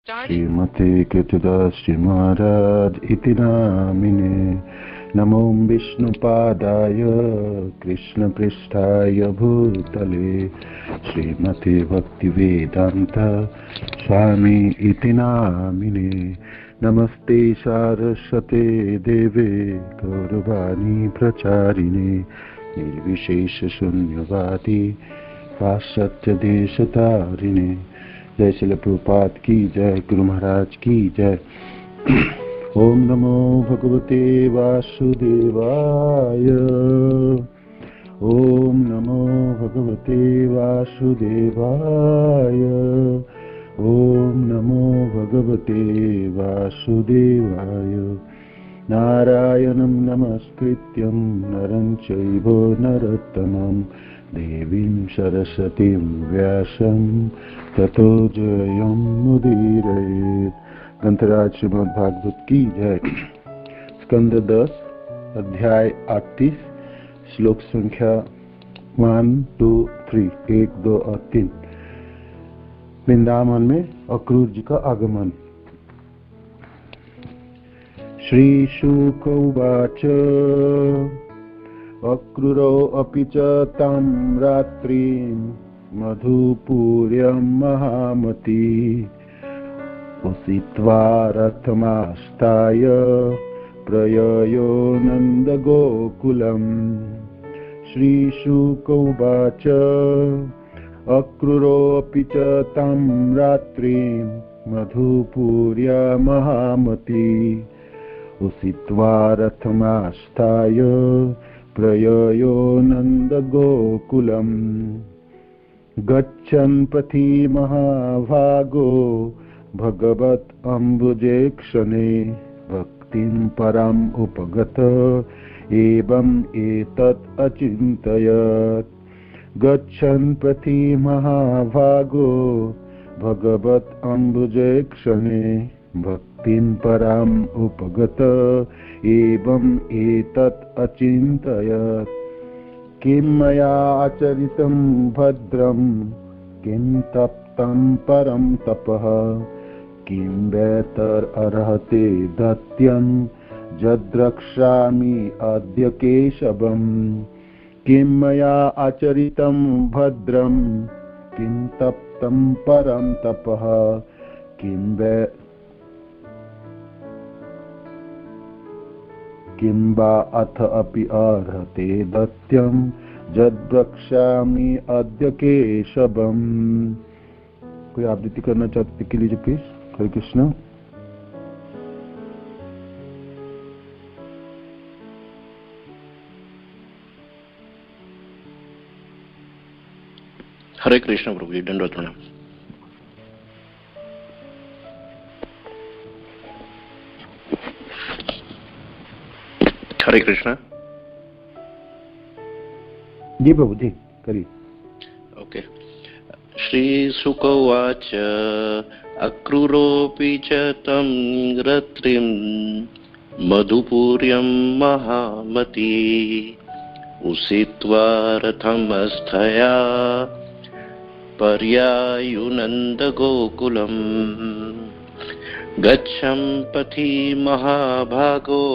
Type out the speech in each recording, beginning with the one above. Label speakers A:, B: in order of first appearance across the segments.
A: श्रीमते कृतदासि महाराज इति नामिने नमो विष्णुपादाय कृष्णपृष्ठाय भूतले श्रीमते भक्तिवेदान्त स्वामी इति नामिने नमस्ते सारस्वते देवे गौरवाणी प्रचारिणे निर्विशेष शून्यवादी पाश्चात्य देशतारिणे। जय श्री प्रभुपाद की जय, गुरु महाराज की जय। ओम नमो भगवते वासुदेवाय। ओम नमो भगवते वासुदेवाय। ओम नमो भगवते वासुदेवाय। नारायणं नमस्कृत्यं नरं चैव नरोत्तमं देवीं सरस्वतीं व्यासं ततो जयं मुदीरयेत्। ग्रंथराज श्रीमद् भागवत की जय। स्कंद 10 अध्याय 38 श्लोक संख्या 1, 2, 3 1, 2 और 3। वृंदावन में अक्रूर जी का आगमन। श्री शुक उवाच अक्रूरो अपि च तां रात्रिं मधुपुर्यं महामती उषित्वा रथमास्ताय प्रययो नन्दगोकुलम्। श्रीशुक उवाच अक्रूरोऽपि च तां रात्रिं मधुपुर्या महामती उषित्वा रथमास्ताय प्रययो नन्दगोकुलम्। गच्छन् पथि महाभागो भगवत् अम्बुजेक्षणे भक्तिं परम् उपगत एवम् एतत् अचिन्तयत्। गच्छन् पथि महाभागो भगवत् अम्बुजेक्षणे भक्तिं परम् उपगत एवम् एतत् अचिन्तयत्। किं मया आचरितं भद्रं किं तप्तं परं तपः किं वेतरर्हते दत्यं यद्रक्ष्यामि अद्य केशवम्। किं मया आचरितं भद्रं किं तप्तं परं तपः किं वा अथ अपि अर्हते दत्यं यद्रक्ष्यामि अद्य केशवम्। कोई आवृत्ति करना चाहते के लीजिए प्लीज। हरे कृष्ण।
B: हरे कृष्ण प्रभु जी, दंडवत प्रणाम। हरे कृष्ण।
A: जी प्रभु जी करिए।
B: ओके। श्री शुक उवाच अक्रूरोऽपि च तं रात्रिं मधुपुर्यं महामती उषित्वा रथमस्थया पर्यायुनन्दगोकुलम्। गच्छन् पथि महाभागो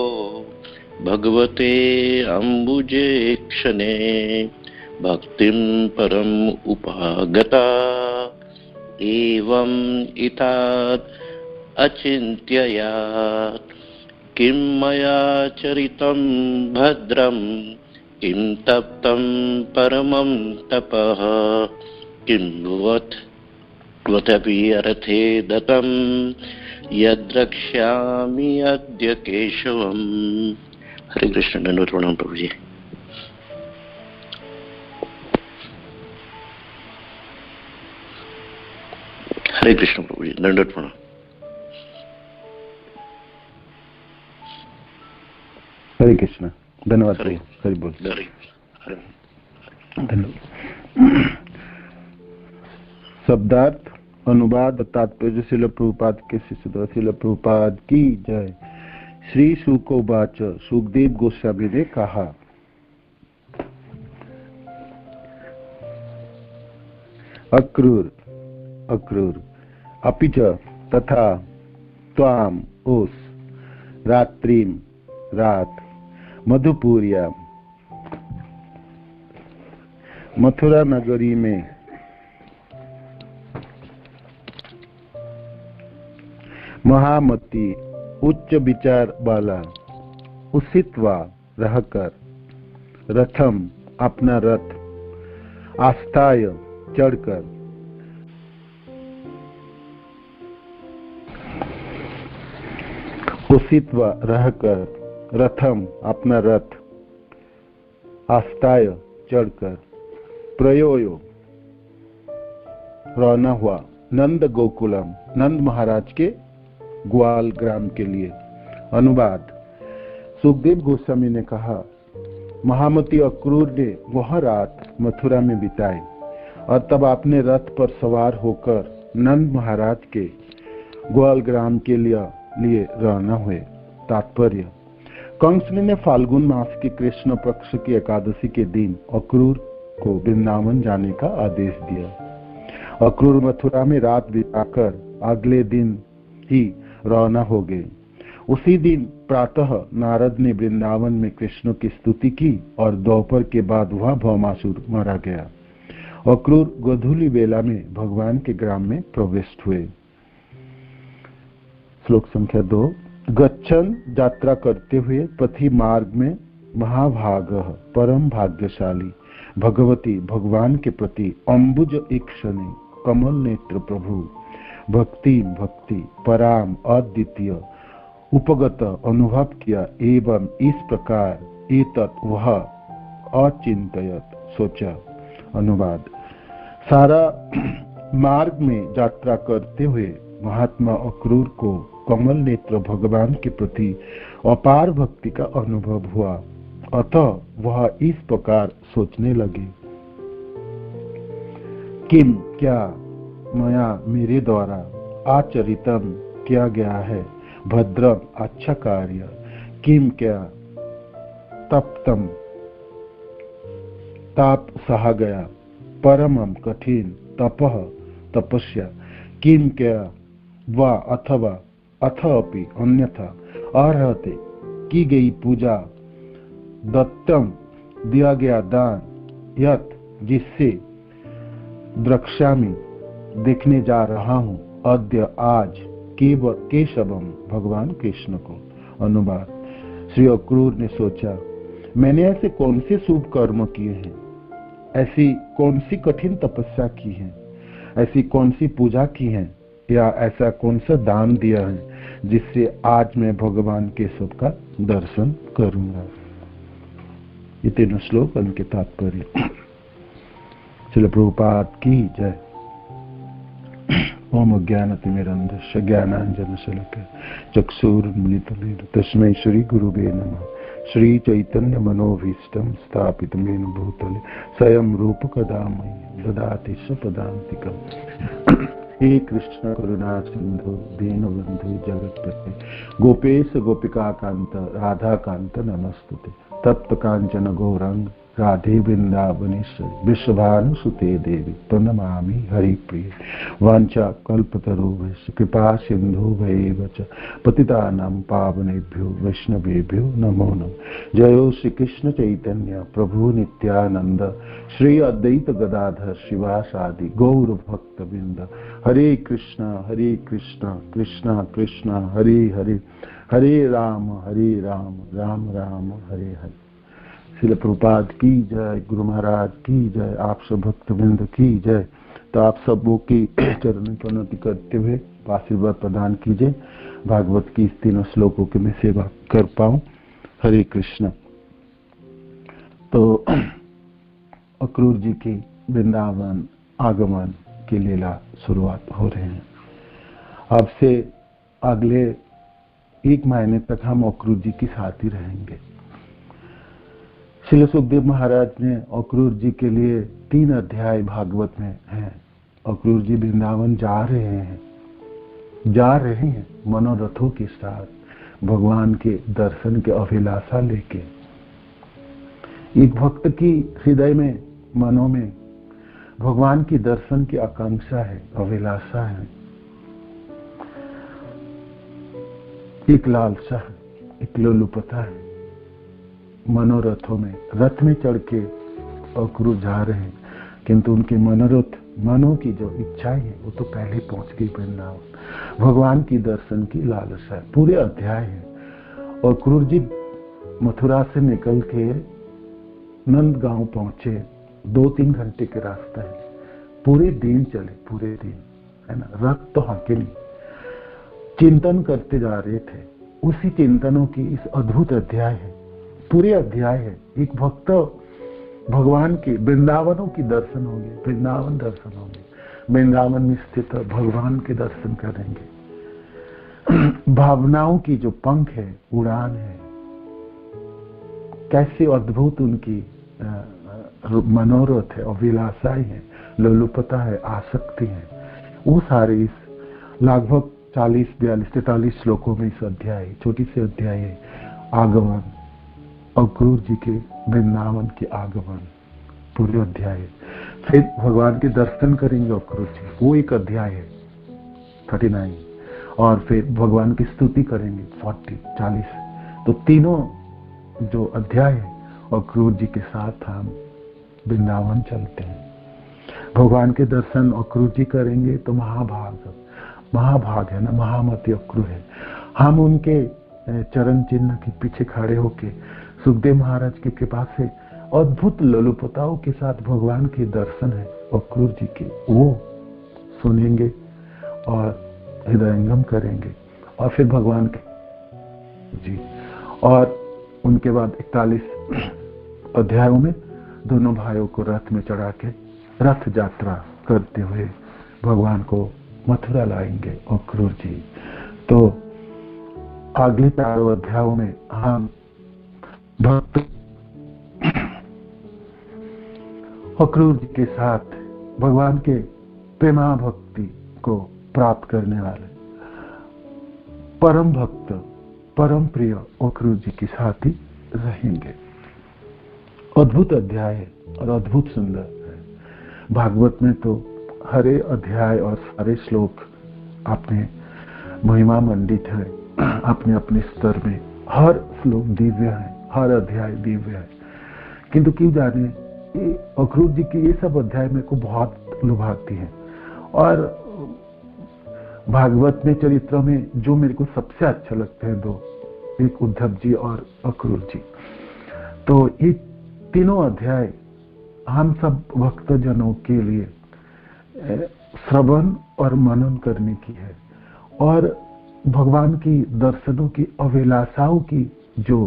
B: भगवते अम्बुजेक्षणे भक्तिं परम् उपागता एवम् इतात् अचिन्तयत्। किं मया चरितं भद्रं किं तप्तं परमं तपः किं वतपि अर्थे दतं यद्रक्ष्यामि अद्य केशवम्। हरे कृष्ण। दंडवत प्रणाम प्रभु जी। हरे कृष्ण प्रभु जी, दंडवत प्रणाम।
A: हरे कृष्ण। धन्यवाद। हरि बोल। धन्यवाद। शब्दार्थ अनुवाद तात्पर्य श्रील प्रभुपाद के शिष्य श्रील प्रभुपाद की जय। श्री शुक उवाच सुखदेव गोस्वामी ने कहा अक्रूर अपिच तथा त्वाम उस रात्रिम रात मधुपुरिया मथुरा नगरी में महामती उच्च विचार वाला उसितवा रहकर रथम अपना रथ आस्थाय चढ़कर उसितवा रहकर रथम अपना रथ आस्थाय चढ़कर प्रयोयो रवाना हुआ नंद गोकुलम नंद महाराज के ग्वाल ग्राम के लिए। अनुवाद। सुखदेव गोस्वामी ने कहा, महामती अक्रूर ने वह रात मथुरा में बिताई और तब अपने रथ पर सवार होकर नंद महाराज के ग्वाल ग्राम के लिए रवाना हुए। तात्पर्य। कंस ने फाल्गुन मास के कृष्ण पक्ष की एकादशी के दिन अक्रूर को वृंदावन जाने का आदेश दिया। अक्रूर मथुरा में रात बिताकर अगले दिन ही रवाना हो गए। उसी दिन प्रातः नारद ने वृंदावन में कृष्ण की स्तुति की और दोपहर के बाद वह भौमासुर मारा गया। अक्रूर गोधूली बेला में भगवान के ग्राम में प्रविष्ट हुए। श्लोक संख्या 2। गच्छन यात्रा करते हुए पथि मार्ग में महाभागः परम भाग्यशाली भगवती भगवान के प्रति अम्बुज इक्षणे कमल नेत्र प्रभु भक्ति पराम अद्वितीय उपगत अनुभव किया एवं इस प्रकार एतत् वह अचिंतयत सोचा। अनुवाद। सारा मार्ग में यात्रा करते हुए महात्मा अक्रूर को कमल नेत्र भगवान के प्रति अपार भक्ति का अनुभव हुआ। अतः वह इस प्रकार सोचने लगे, किम क्या मया मेरे द्वारा आचरितम किया गया है भद्रम अच्छा कार्य, किम क्या तप्तम ताप सहा गया, परमम कठिन तपः तपस्या, किम क्या वा अथवा अथापि अन्यथा अर्हते की गई पूजा, दत्तम दिया गया दान, यत जिससे द्रक्ष्यामि देखने जा रहा हूं अद्य आज केशवम भगवान कृष्ण को। अनुवाद। श्री अक्रूर ने सोचा, मैंने ऐसे कौन से शुभ कर्म किए हैं, ऐसी कौन सी कठिन तपस्या की है, ऐसी कौन सी पूजा की है या ऐसा कौन सा दान दिया है जिससे आज मैं भगवान केशव का दर्शन करूंगा। ये तीनों श्लोक उनके तात्पर्य। श्रील प्रभुपाद की जय। ओम अज्ञानतिमिरन्धस्य ज्ञानाञ्जनशलाकया चक्षुरुन्मिलितं तस्मै श्री गुरुवे नमः। श्री चैतन्य मनोभीष्टं स्थापितं येन भूतले स्वयं रूपकदा मह्यं ददाति स्वपदान्तिकम्। हे कृष्ण करुणा सिंधु दीनबंधु जगत्पते गोपेश गोपिकाकांत राधाकांत नमस्तुते। तप्त कांचन गौरंग राधे वृंदावनेश्वरी विश्वभानुसुते देवी प्रणमामि हरिप्रिय। वाञ्छा कल्पतरुभ्यश्च कृपा सिन्धुभ्यैव च पतितानां पावनेभ्यो वैष्णवेभ्यो नमो नमः। जयो श्री कृष्ण चैतन्य प्रभु नित्यानंद श्री अद्वैत गदाधर शिवासादि गौर भक्तवृंद। हरे कृष्णा कृष्णा कृष्णा हरे हरे, हरे राम राम राम हरे हरे। श्रील प्रभुपाद की जय, गुरु महाराज की जय, आप सब भक्तवृंद की जय। तो आप सबों की चरण की उन्नति करते हुए आशीर्वाद प्रदान कीजिए, भागवत की इस तीनों श्लोकों की मैं सेवा कर पाऊं। हरे कृष्ण। तो अक्रूर जी की वृंदावन आगमन की लीला शुरुआत हो रहे हैं। अब से अगले 1 महीने तक हम अक्रूर जी के साथ ही रहेंगे। श्री सुखदेव महाराज ने अक्रूर जी के लिए 3 अध्याय भागवत में हैं। अक्रूर जी वृंदावन जा रहे हैं मनोरथों के साथ भगवान के दर्शन के अभिलाषा लेके। एक भक्त की हृदय में मनों में भगवान की दर्शन की आकांक्षा है, अभिलाषा है। एक लालसा है, एक लोलुपता है। मनोरथों में रथ में चढ़ के अक्रूर जा रहे हैं, किंतु उनके मनोरथ मनों की जो इच्छाएं है वो तो पहले पहुंच गई वृंदावन। भगवान की दर्शन की लालसा है। पूरे अध्याय है। और अक्रूर जी मथुरा से निकल के नंदगांव पहुंचे। 2-3 घंटे के रास्ता है। पूरे दिन चले, पूरे दिन, है ना। रथ तो अकेले चिंतन करते जा रहे थे। उसी चिंतनों की इस अद्भुत अध्याय है। पूरे अध्याय है। एक भक्त भगवान के वृंदावनों की दर्शन होंगे, वृंदावन दर्शन होंगे। वृंदावन में स्थित भगवान के दर्शन करेंगे। भावनाओं की जो पंख है, उड़ान है, कैसे अद्भुत उनकी मनोरथ है, अभिलाषाएं है, लोलुपता है, आसक्ति है, वो सारे इस लगभग 40, 42, 43 श्लोकों में इस अध्याय, छोटी सी अध्याय है। आगमन, अक्रूर जी के वृंदावन के आगमन, पूरे अध्याय है। फिर भगवान के दर्शन करेंगे अक्रूर जी, वो एक अध्याय है 39। और फिर भगवान की स्तुति करेंगे 40। तो तीनों जो अध्याय है अक्रूर जी के साथ हम वृंदावन चलते हैं। भगवान के दर्शन अक्रूर जी करेंगे तो महाभाग है ना, महामती अक्रूर है। हम उनके चरण चिन्ह के पीछे खड़े होके सुखदेव महाराज की कृपा से अद्भुत लोलुपताओं के साथ भगवान के दर्शन है अक्रूर जी के, वो सुनेंगे और हृदयंगम करेंगे। और फिर भगवान के जी, और उनके बाद 41 अध्यायों में दोनों भाइयों को रथ में चढ़ा के रथ यात्रा करते हुए भगवान को मथुरा लाएंगे अक्रूर जी। तो अगले 4 अध्यायों में हम भक्त अक्रूर जी के साथ भगवान के प्रेमा भक्ति को प्राप्त करने वाले परम भक्त, परम प्रिय अक्रूर जी के साथ ही रहेंगे। अद्भुत अध्याय है और अद्भुत सुंदर है। भागवत में तो हरे अध्याय और सारे श्लोक अपने महिमा मंडित है, अपने अपने स्तर में। हर श्लोक दिव्य है, हर अध्याय दिव्य है। किंतु क्यों जाने अक्रूर जी के ये सब अध्याय मेरे को बहुत लुभाती है। और भागवत में चरित्रों में जो मेरे को सबसे अच्छा लगते हैं दो, एक उद्धव जी और अक्रूर जी। तो ये तीनों अध्याय हम सब भक्तजनों के लिए श्रवण और मनन करने की है। और भगवान की दर्शनों की अभिलाषाओं की जो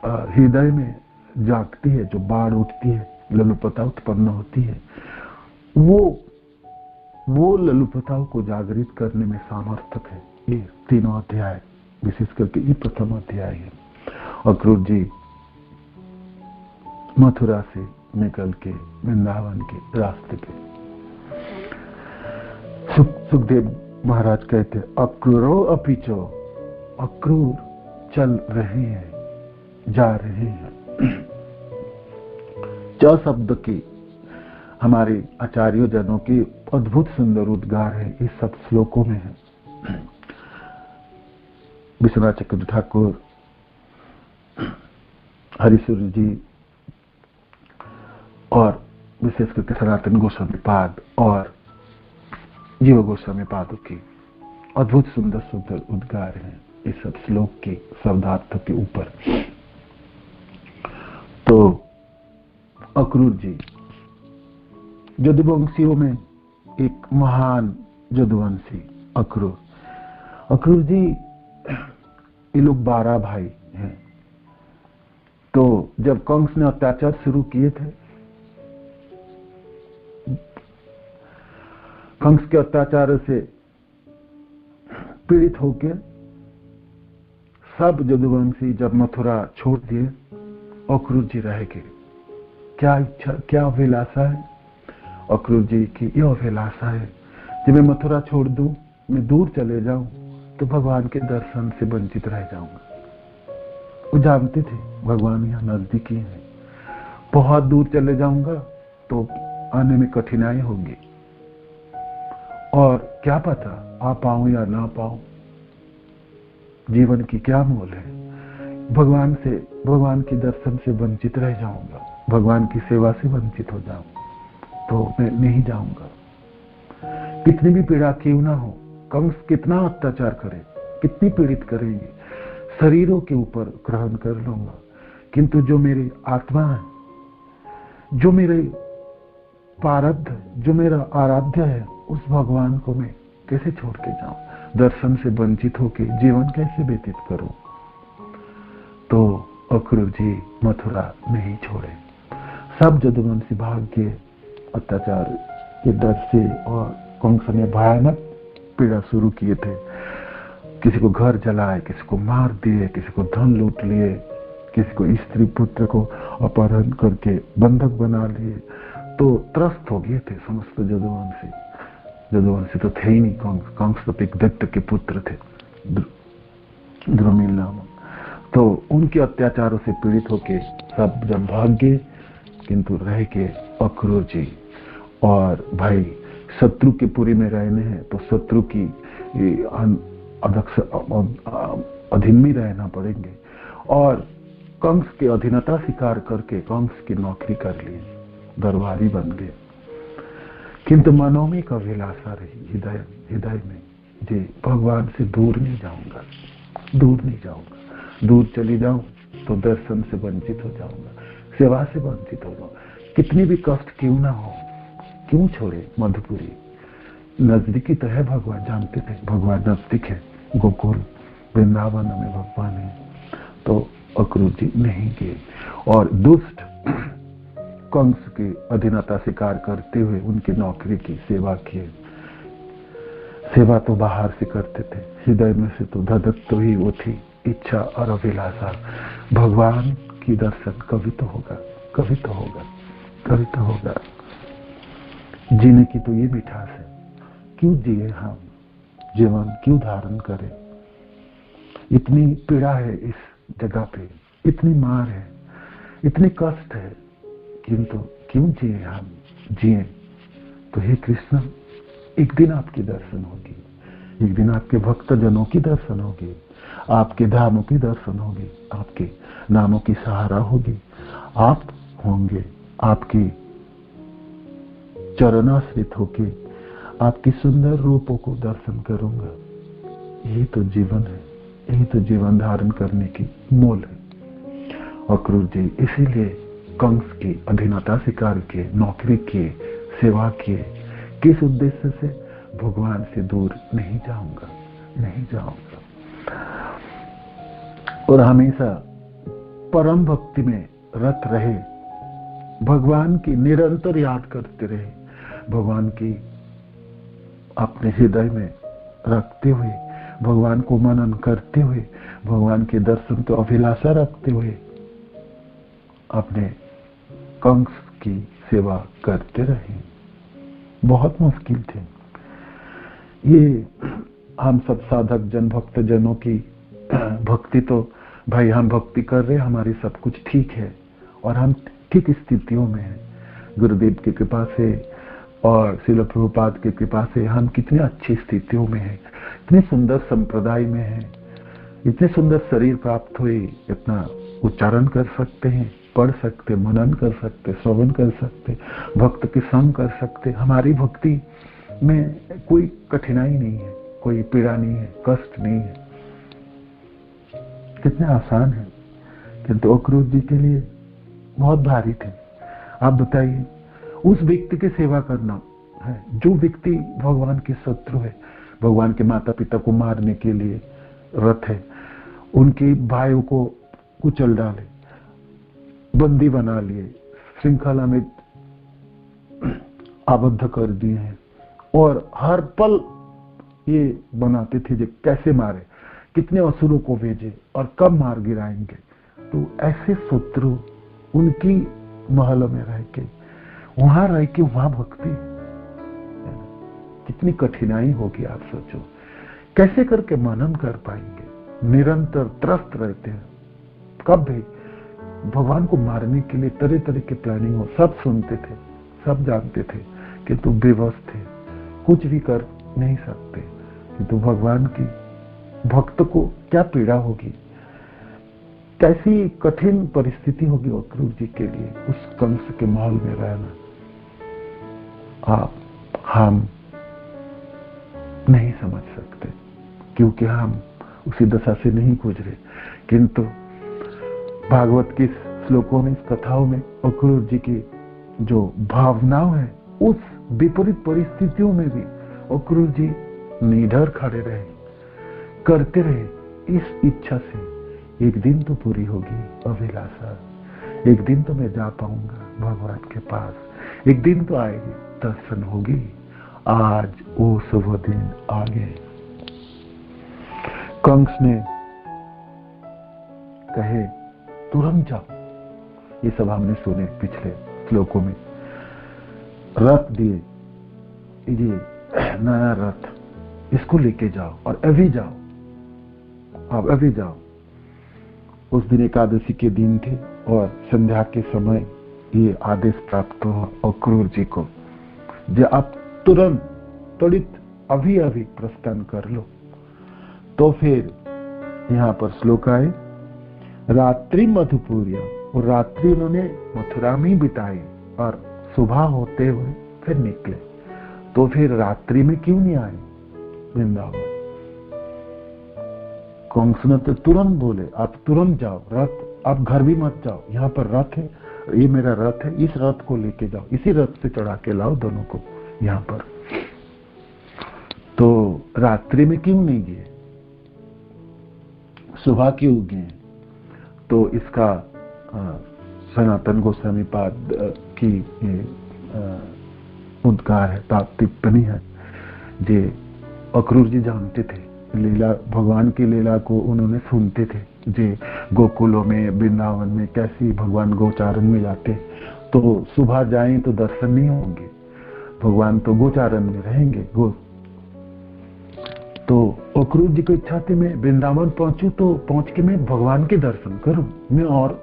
A: हृदय में जागती है, जो बाढ़ उठती है, ललुपता उत्पन्न होती है, वो ललुपताओं को जागृत करने में सामर्थक है ये तीनों अध्याय। विशेष करके ये प्रथम अध्याय है। अक्रूर जी मथुरा से निकल के वृंदावन के रास्ते पे सुखदेव महाराज कहते अक्रूरो अपीचो, अक्रूर चल रहे हैं, जा रहे हैं। च शब्द की हमारे आचार्य जनों की अद्भुत सुंदर उद्गार है, इस सब श्लोकों में है। विश्वनाथ चक्रवर्ती ठाकुर, हरिसूर्य जी और विशेष करके सनातन गोस्वामी पाद और जीव गोस्वामी पादों की अद्भुत सुंदर सुंदर उद्गार हैं इस सब श्लोक के शब्दार्थ के ऊपर। तो अक्रूर जी यदुवंशियों में एक महान यदुवंशी अक्रूर जी, ये लोग 12 भाई हैं। तो जब कंस ने अत्याचार शुरू किए थे, कंस के अत्याचार से पीड़ित होकर सब यदुवंशी जब मथुरा छोड़ दिए, अक्रूर जी रह गए। क्या इच्छा, क्या अभिलाषा है अक्रूर जी की? यह अभिलाषा है जब मैं मथुरा छोड़ दूं, मैं दूर चले जाऊं तो भगवान के दर्शन से वंचित रह जाऊंगा। वो जानते थे भगवान यहाँ नजदीकी है, बहुत दूर चले जाऊंगा तो आने में कठिनाई होगी और क्या पता आ पाऊं या ना पाऊं। जीवन की क्या मोल है? भगवान के दर्शन से वंचित रह जाऊंगा, भगवान की सेवा से वंचित हो जाऊं तो मैं नहीं जाऊंगा। कितनी भी पीड़ा क्यों ना हो, कंस कितना अत्याचार करे, कितनी पीड़ित करेंगे, शरीरों के ऊपर ग्रहण कर लूंगा, किंतु जो मेरी आत्मा है, जो मेरे प्रारब्ध, जो मेरा आराध्य है, उस भगवान को मैं कैसे छोड़ के जाऊं? दर्शन से वंचित होके जीवन कैसे व्यतीत करूं? तो अक्रूर जी मथुरा नहीं छोड़े। सब जदुवंशी भाग के अत्याचार के डर से और कंस ने भयानक पीड़ा शुरू किए थे। किसी को घर जलाए, किसी को मार दिए, किसी को धन लूट लिए, किसी को स्त्री पुत्र को अपहरण करके बंधक बना लिए। तो त्रस्त हो गए थे समस्त जदुवंशी। जदुवंशी तो थे ही नहीं, कंस तो एक दैत्य के पुत्र थे, द्रुमिल नामक। तो उनके अत्याचारों से पीड़ित होके सब जब भाग गए, किंतु रह के अक्रूर जी और भाई शत्रु के पुरी में रहने हैं तो शत्रु की अधीन में रहना पड़ेंगे, और कंस के अधीनता स्वीकार करके कंस की नौकरी कर ली, दरबारी बन गए। किंतु मनों में एक अभिलाषा रही हृदय में, जी भगवान से दूर नहीं जाऊंगा, दूर नहीं जाऊंगा। दूर चली जाऊं तो दर्शन से वंचित हो जाऊंगा, सेवा से वंचित हो जाऊंगा। कितनी भी कष्ट क्यों ना हो, क्यों छोड़े मधुपुरी? नजदीकी तो है, भगवान जानते थे भगवान नजदीक है, गोकुल वृंदावन में भगवान है। तो अक्रूर जी नहीं गए और दुष्ट कंस की अधीनता स्वीकार करते हुए उनकी नौकरी की, सेवा की। सेवा तो बाहर से करते थे, हृदय में से तो धधक तो ही वो थी इच्छा और अभिलाषा, भगवान की दर्शन कभी तो होगा, कभी तो होगा, कभी तो होगा। जीने की तो ये मिठास है, क्यों जिए हम, जीवन क्यों धारण करें? इतनी पीड़ा है इस जगह पे, इतनी मार है, इतनी कष्ट है, किंतु क्यों जिए हम? जिए तो हे कृष्ण, एक दिन आपकी दर्शन होगी, एक दिन आपके भक्त जनों की दर्शन होगी, आपके धामों की दर्शन होगी, आपके नामों की सहारा होगी, आप होंगे, आपकी चरणाश्रित होके आपकी सुंदर रूपों को दर्शन करूंगा। यही तो जीवन है, यही तो जीवन धारण करने की मोल है। अक्रूर जी इसीलिए कंस की अधीनता स्वीकार किए, नौकरी किए, सेवा किए। किस उद्देश्य से? भगवान से दूर नहीं जाऊंगा, नहीं जाऊंगा। और हमेशा परम भक्ति में रत रहे, भगवान की निरंतर याद करते रहे, भगवान की अपने हृदय में रखते हुए, भगवान को मनन करते हुए, भगवान के दर्शन तो अभिलाषा रखते हुए अपने कंस की सेवा करते रहे। बहुत मुश्किल थे ये। हम सब साधक जन, भक्त जनों की भक्ति तो भाई हम भक्ति कर रहे, हमारी सब कुछ ठीक है और हम ठीक स्थितियों में हैं। गुरुदेव की कृपा से और श्रील प्रभुपाद की कृपा से हम कितनी अच्छी स्थितियों में हैं, इतने सुंदर संप्रदाय में हैं, इतने सुंदर शरीर प्राप्त हुए, इतना उच्चारण कर सकते हैं, पढ़ सकते, मनन कर सकते, श्रवण कर सकते, भक्त के संग कर सकते। हमारी भक्ति में कोई कठिनाई नहीं है, कोई पीड़ा नहीं है, कष्ट नहीं है, कितने आसान है। किंतु अक्रूर जी के लिए बहुत भारी थे। आप बताइए, उस व्यक्ति की सेवा करना है जो व्यक्ति भगवान के शत्रु है, भगवान के माता पिता को मारने के लिए रत है, उनके भाइयों को कुचल डाले, बंदी बना लिए, श्रृंखला में आबद्ध कर दिए हैं, और हर पल ये बनाते थे जो कैसे मारे, कितने असुरों को भेजे और कब मार गिराएंगे। तो ऐसे शत्रु उनकी महल में रह के, वहां रह के वहां भक्ति, कितनी कठिनाई होगी आप सोचो। कैसे करके मनन कर पाएंगे? निरंतर त्रस्त रहते हैं, कब भी भगवान को मारने के लिए तरह तरह के प्लानिंग हो। सब सुनते थे, सब जानते थे, किंतु बेबस थे, कुछ भी कर नहीं सकते। किंतु भगवान की भक्त को क्या पीड़ा होगी, कैसी कठिन परिस्थिति होगी अक्रूर जी के लिए उस कंस के महल में रहना। हम नहीं समझ सकते क्योंकि हम उसी दशा से नहीं गुजरे, किंतु भागवत के श्लोकों में, इस कथाओं में अक्रूर जी की जो भावनाओं है, उस विपरीत परिस्थितियों में भी अक्रूर जी निडर खड़े रहे, करते रहे इस इच्छा से एक दिन तो पूरी होगी अभिलाषा, एक दिन तो मैं जा पाऊंगा भगवान के पास, एक दिन तो आएगी, दर्शन होगी। आज वो शुभ दिन आ गए। कंस ने कहे तुरंत जाओ, ये सब हमने सुने पिछले श्लोकों में। रथ दिए, ये नया रथ, इसको लेके जाओ और अभी जाओ, अब अभी जाओ। उस दिन एकादशी के दिन थे और संध्या के समय ये आदेश प्राप्त हुआ अक्रूर जी को, जो आप तुरंत त्वरित अभी अभी प्रस्थान कर लो। तो फिर यहाँ पर श्लोक आए, रात्रि मधुपुरिया, और रात्रि उन्होंने मथुरा में ही बिताई और सुबह होते हुए फिर निकले। तो फिर रात्रि में क्यों नहीं आए वृंदावन? कंस ने तो तुरंत बोले आप तुरंत जाओ, रथ आप घर भी मत जाओ, यहाँ पर रथ है, ये मेरा रथ है, इस रथ को लेके जाओ, इसी रथ से चढ़ा के लाओ दोनों को यहाँ पर। तो रात्रि में क्यों नहीं गए, सुबह क्यों गए? तो इसका सनातन गोस्वामी पाद की उद्गार है, टिप्पणी है, जे अक्रूर जी जानते थे लीला, भगवान की लीला को उन्होंने सुनते थे, जे गोकुलों में वृंदावन में कैसी भगवान गोचारण में जाते, तो सुबह जाएं तो दर्शन नहीं होंगे, भगवान तो गोचारण में रहेंगे। तो अक्रूर जी को इच्छा थी मैं वृंदावन पहुंचूं तो पहुंच के मैं भगवान के दर्शन करूं, मैं और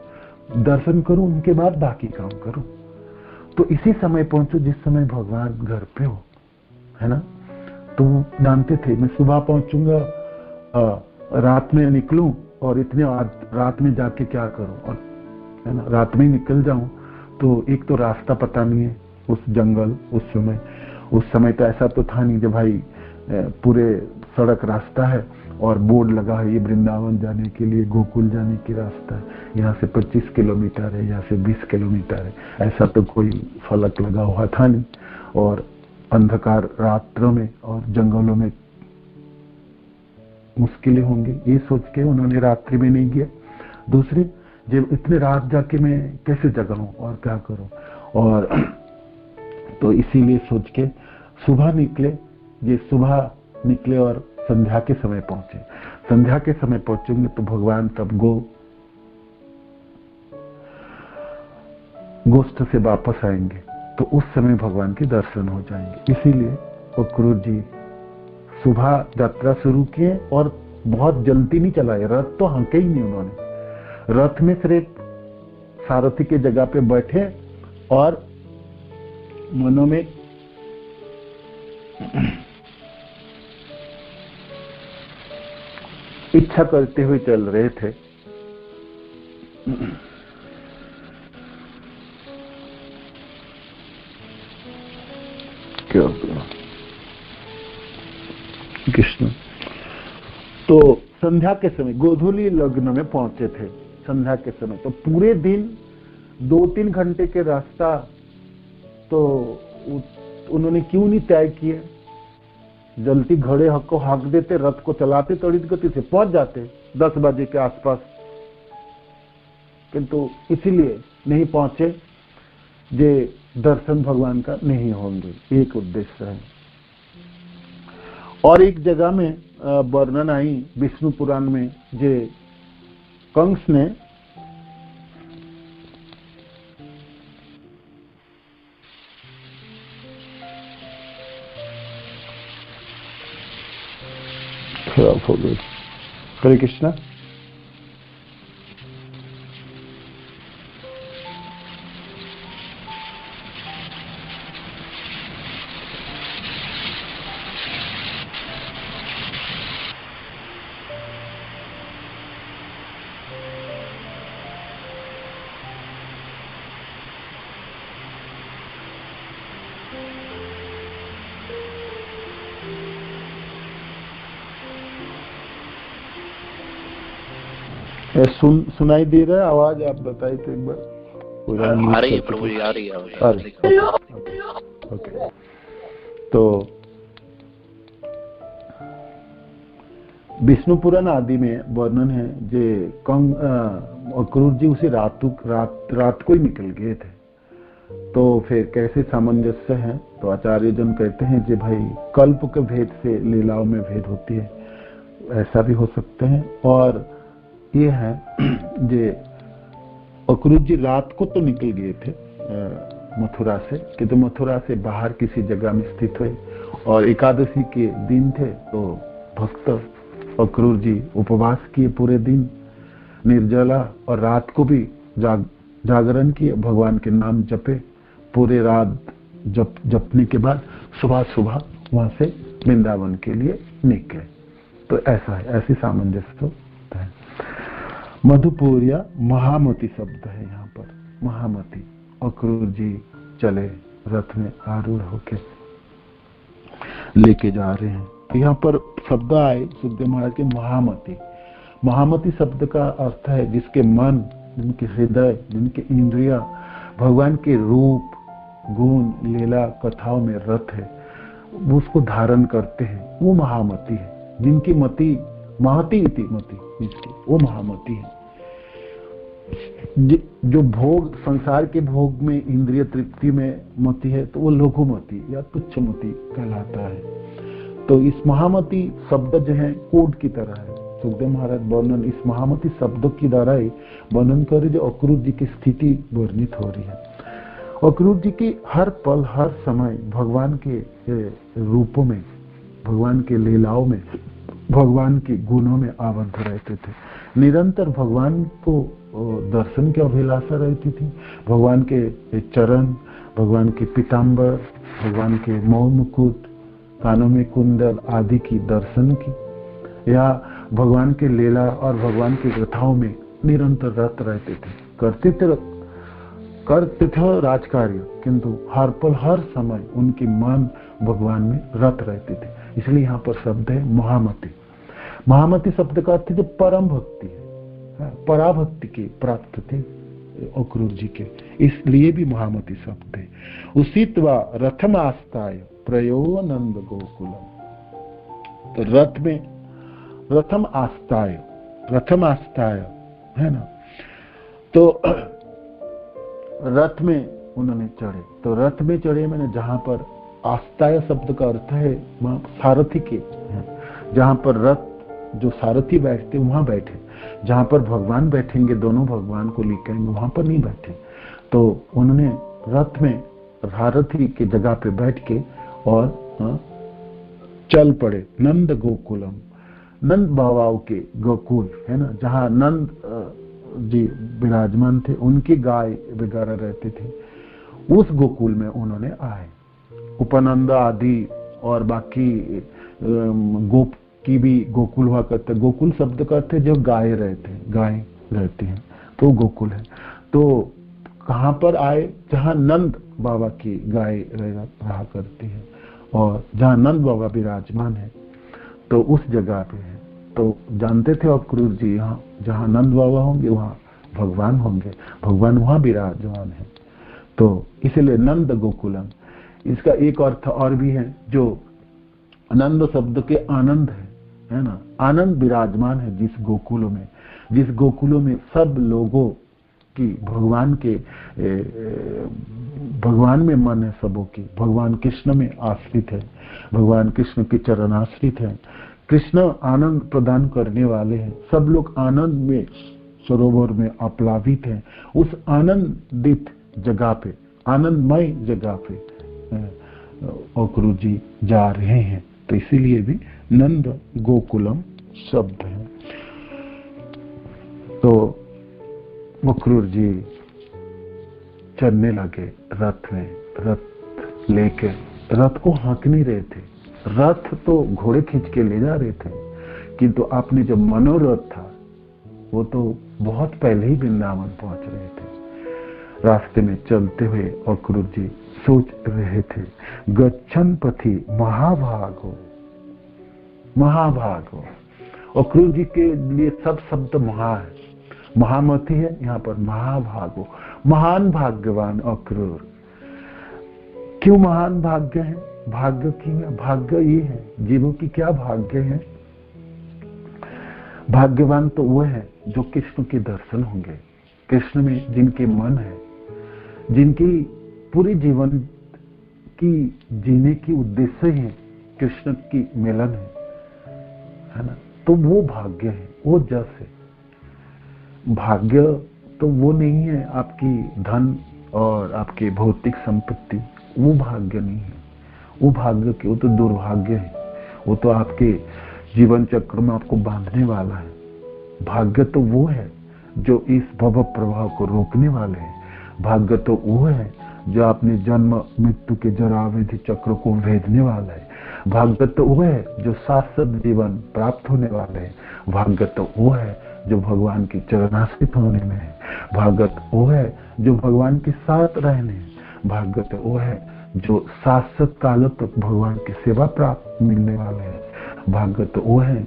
A: दर्शन करूं, उनके बाद बाकी काम करूं। तो इसी समय पहुंचो जिस समय भगवान घर पे हो, है ना। तो जानते थे मैं सुबह पहुंचूंगा, रात में निकलूं और इतने रात में जाके क्या करूं, और है ना रात में निकल जाऊं तो एक तो रास्ता पता नहीं है, उस जंगल उस समय तो ऐसा तो था नहीं जब भाई पूरे सड़क रास्ता है और बोर्ड लगा है ये वृंदावन जाने के लिए, गोकुल जाने की रास्ता है, यहाँ से 25 किलोमीटर है, यहाँ से 20 किलोमीटर है, ऐसा तो कोई फलक लगा हुआ था नहीं। और अंधकार रात्रों में और जंगलों में मुश्किलें होंगी, ये सोच के उन्होंने रात्रि में नहीं किया। दूसरे, जब इतने रात जाके मैं कैसे जगाऊं और क्या करूं, और तो इसीलिए सोच के सुबह निकले। ये सुबह निकले और संध्या के समय पहुंचे। संध्या के समय पहुंचेंगे तो भगवान तब गोष्ठ से वापस आएंगे, तो उस समय भगवान के दर्शन हो जाएंगे। इसीलिए अक्रूर जी सुबह यात्रा शुरू किए और बहुत जल्दी नहीं चलाए, रथ तो हंके ही नहीं उन्होंने। रथ में सिर्फ सारथी के जगह पे बैठे और मनों में इच्छा करते हुए चल रहे थे। क्या कृष्ण। तो संध्या के समय गोधूली लग्न में पहुंचे थे। संध्या के समय तो पूरे दिन 2-3 घंटे के रास्ता तो उन्होंने क्यों नहीं तय किए? जल्दी घड़े को हाँक देते, रथ को चलाते, त्वरित गति से पहुंच जाते 10 बजे के आसपास, किंतु इसीलिए नहीं पहुंचे जे दर्शन भगवान का नहीं होंगे, एक उद्देश्य है। और एक जगह में वर्णन आई विष्णु पुराण में, जे कंस ने खराब हो गई। हरे कृष्णा। सुनाई दे रहा है आवाज? आप बताइए तो एक बार।
B: आ रही है प्रभु जी, आ रही है
A: ओके। तो विष्णु पुराण आदि में वर्णन है जे अक्रूर जी उसी रात को ही निकल गए थे। तो फिर कैसे सामंजस्य है? तो आचार्य जन कहते हैं जे भाई कल्प के भेद से लीलाओं में भेद होती है, ऐसा भी हो सकते हैं। और ये है जे अक्रूर जी रात को तो निकल गए थे मथुरा से, किंतु मथुरा से बाहर किसी जगह में स्थित हुए और एकादशी के दिन थे। तो भक्त अक्रूर जी उपवास किए पूरे दिन निर्जला, और रात को भी जागरण किए, भगवान के नाम जपे पूरे रात। जपने के बाद सुबह वहां से वृंदावन के लिए निकले। तो ऐसा है, ऐसी सामंजस्य होता है। मधुपुरिया महामती शब्द है यहाँ पर, महामती। अक्रूर जी चले रथ में आरूढ़ होके लेके जा रहे हैं। तो यहाँ पर शब्द आए सुखदेव महाराज के महामती। महामती शब्द का अर्थ है जिसके मन, जिनके हृदय, जिनके इंद्रिया भगवान के रूप, गुण, लीला, कथाओं में रत है, वो उसको धारण करते हैं, वो महामती है। जिनकी मति महती इति मति, जिसकी वो महामती है। जो भोग, संसार के भोग में, इंद्रिय तृप्ति में मति है, तो वो लघुमती या तुच्छमती कहलाता है। तो इस महामती शब्द जो है कोड की तरह है। सुखदेव महाराज वर्णन इस महामती शब्द की द्वारा ही वर्णन कर जो अक्रूर जी की स्थिति वर्णित हो रही है। अक्रूर जी की हर पल, हर समय भगवान के रूपों में, भगवान के लीलाओं में, भगवान के गुणों में आबद्ध रहते थे। निरंतर भगवान को दर्शन की अभिलाषा रहती थी। भगवान के चरण, भगवान के पीताम्बर, भगवान के मौन मुकुट, कानों में कुंडल आदि की दर्शन की, या भगवान के लीला और भगवान की कथाओं में निरंतर रत रहते थे। करते थे राजकार्य, किंतु हर पल, हर समय उनकी मन भगवान में रत रहते थे। इसलिए यहाँ पर शब्द है महामती। महामती शब्द का अर्थ जो परम भक्ति है, पराभक्ति की प्राप्त थे अक्रूर जी के, इसलिए भी महामती शब्द है। उसित्वा रथम आस्ताय प्रयोनंद गोकुलम। तो रथ में रथम आस्ताय है ना, तो रथ में उन्होंने चढ़े। तो रथ में चढ़े मैंने, जहां पर आस्ताय शब्द का अर्थ है वहां सारथी के, जहां पर रथ जो सारथी बैठते वहां बैठे। जहां पर भगवान बैठेंगे, दोनों भगवान को लेकर वहां पर नहीं बैठे। तो उन्होंने रथ में सारथी की जगह पे बैठ के और चल पड़े नंद गोकुलम। नंद बाबाओं के गोकुल है ना, जहां नंद जी विराजमान थे, उनकी गाय वगैरह रहते थे, उस गोकुल में उन्होंने आए। उपनंद आदि और बाकी गोप की भी गोकुल हुआ करते। गोकुल शब्द का अर्थ है जो गाय रहते हैं, तो गोकुल है। तो कहां पर आए? जहां नंद बाबा की गाय रहा करती है और जहां नंद बाबा विराजमान है, तो उस जगह पे है। तो जानते थे अक्रूर जी, यहाँ जहां नंद बाबा होंगे वहां भगवान होंगे, भगवान वहां विराजमान है। तो इसलिए नंद गोकुलम। इसका एक अर्थ और भी है, जो आनंद शब्द के आनंद है ना, आनंद विराजमान है जिस गोकुलों में, जिस गोकुलों में सब लोगों की भगवान में मन है, सबों की भगवान कृष्ण में आश्रित है, भगवान कृष्ण के चरण आश्रित है। कृष्ण आनंद प्रदान करने वाले हैं, सब लोग आनंद में, सरोवर में आप्लावित हैं। उस आनंदित जगह पे, आनंदमय जगह पे अक्रूर जी जा रहे हैं। तो इसीलिए भी नंद गोकुलम शब्द है। तो अक्रूर जी चलने लगे रथ में, रथ लेके। रथ को हाँक नहीं रहे थे, रथ तो घोड़े खींच के ले जा रहे थे, किंतु आपने जो मनोरथ था वो तो बहुत पहले ही वृंदावन पहुंच रहे थे। रास्ते में चलते हुए अक्रूर जी सोच रहे थे, गच्छन पथि महाभागो। अक्रूर जी के लिए सब शब्द महा है, महामती है, यहाँ पर महाभागो, महान भाग्यवान अक्रूर। क्यों महान भाग्य है? भाग्य क्यों है? भाग्य ये है, जीवों की क्या भाग्य है? भाग्यवान तो वो है जो कृष्ण के दर्शन होंगे, कृष्ण में जिनके मन है, जिनकी पूरी जीवन की जीने की उद्देश्य है कृष्ण की मिलन है ना? तो वो भाग्य है, वो जस है। भाग्य तो वो नहीं है आपकी धन और आपकी भौतिक संपत्ति, वो भाग्य नहीं है। वो भाग्य के, वो तो दुर्भाग्य है, वो तो आपके जीवन चक्र में आपको बांधने वाला है। भाग्य तो वो है जो इस भव प्रवाह को रोकने वाले हैं। भाग्य तो वो है जो अपने जन्म मृत्यु के जरा व्याधि चक्र को भेदने वाला है। भाग्य तो वो है जो शाश्वत जीवन प्राप्त होने वाले है। भाग्य तो वो है जो भगवान की चरणाश्रित होने में है। भाग्य तो वो है जो भगवान के साथ रहने है। भाग्य तो वो है जो शाश्वत काल तक भगवान की सेवा प्राप्त मिलने वाले हैं। भाग्य तो वो है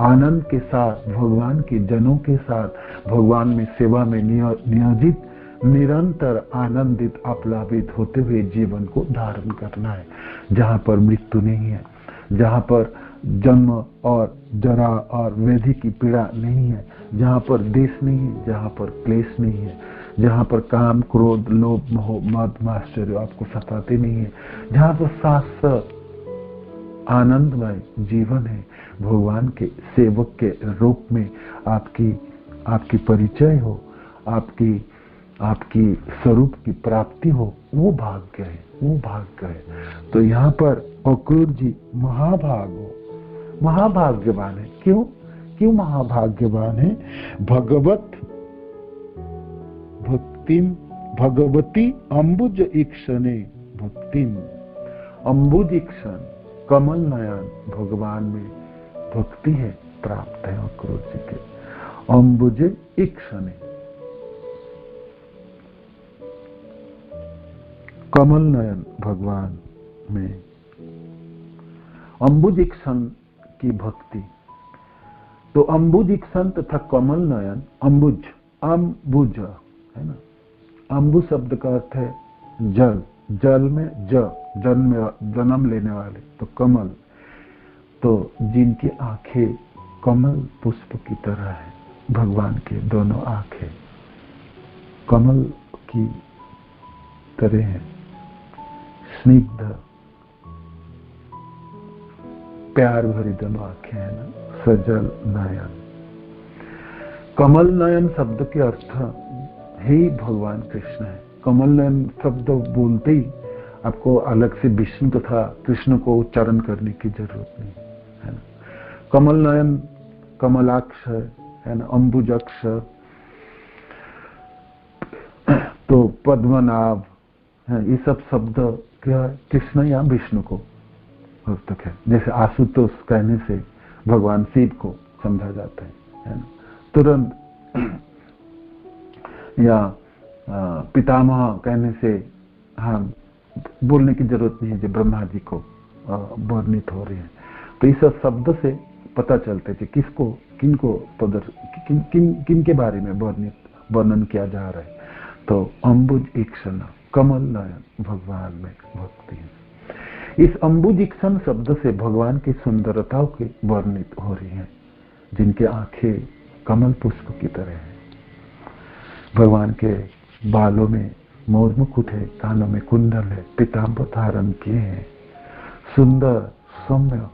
A: आनंद के साथ भगवान के जनों के साथ भगवान में सेवा में नियोजित निरंतर आनंदित आप्लावित होते हुए जीवन को धारण करना है, जहाँ पर मृत्यु नहीं है, जहाँ पर जन्म और जरा और व्याधि की पीड़ा नहीं है, जहाँ पर देश नहीं है, जहाँ पर क्लेश नहीं है, जहाँ पर काम क्रोध लोभ मोह मद माश्चर्य आपको सताते नहीं है, जहाँ पर शाश्वत आनंदमय जीवन है, भगवान के सेवक के रूप में आपकी परिचय हो, आपकी स्वरूप की प्राप्ति हो, वो भाग्य है, वो भाग्य है। तो यहाँ पर अक्रूर जी महाभाग्यवान है। क्यों महाभाग्यवान है? भगवती अम्बुज ईक्षणे भक्तिम, अम्बुज ईक्षण कमल नयन भगवान में भक्ति है, प्राप्त है अक्रूर जी के। अम्बुज ईक्षणे कमल नयन भगवान में अम्बुज ईक्षण की भक्ति। तो अम्बुज ईक्षण तथा कमल नयन, अम्बुज है ना? अम्बु शब्द का अर्थ है जल, जल में जन्म लेने वाले, तो कमल, तो जिनकी आंखें कमल पुष्प की तरह है, भगवान के दोनों आंखें कमल की तरह है, स्निग्ध प्यार भरी दोनों आंखें है ना, सजल नयन। कमल नयन शब्द के अर्थ ही भगवान कृष्ण है। कमल नयन शब्द बोलते ही आपको अलग से विष्णु तथा कृष्ण को उच्चारण करने की जरूरत नहीं है ना। कमल नयन कमलाक्ष है ना, अम्बुजक्ष, तो पद्मनाभ है, ये सब शब्द क्या कृष्ण या विष्णु को वास्तव है। जैसे आशुतोष कहने से भगवान शिव को समझा जाता है ना, तुरंत या पितामह कहने से हाँ बोलने की जरूरत नहीं है जो ब्रह्मा जी को वर्णित हो रही है। तो इस शब्द से पता चलता है किसको किनको किन के बारे में वर्णन किया जा रहा है। तो अम्बुज ईक्षण कमल नयन भगवान में भक्ति है। इस अम्बुज ईक्षण शब्द से भगवान की सुंदरताओं की वर्णित हो रही है, जिनके आंखें कमल पुष्प की तरह है। भगवान के बालों में मोर मुकुट है, कानों में कुंडल है, पीतांबर धारण किए हैं। सुंदर सौम्य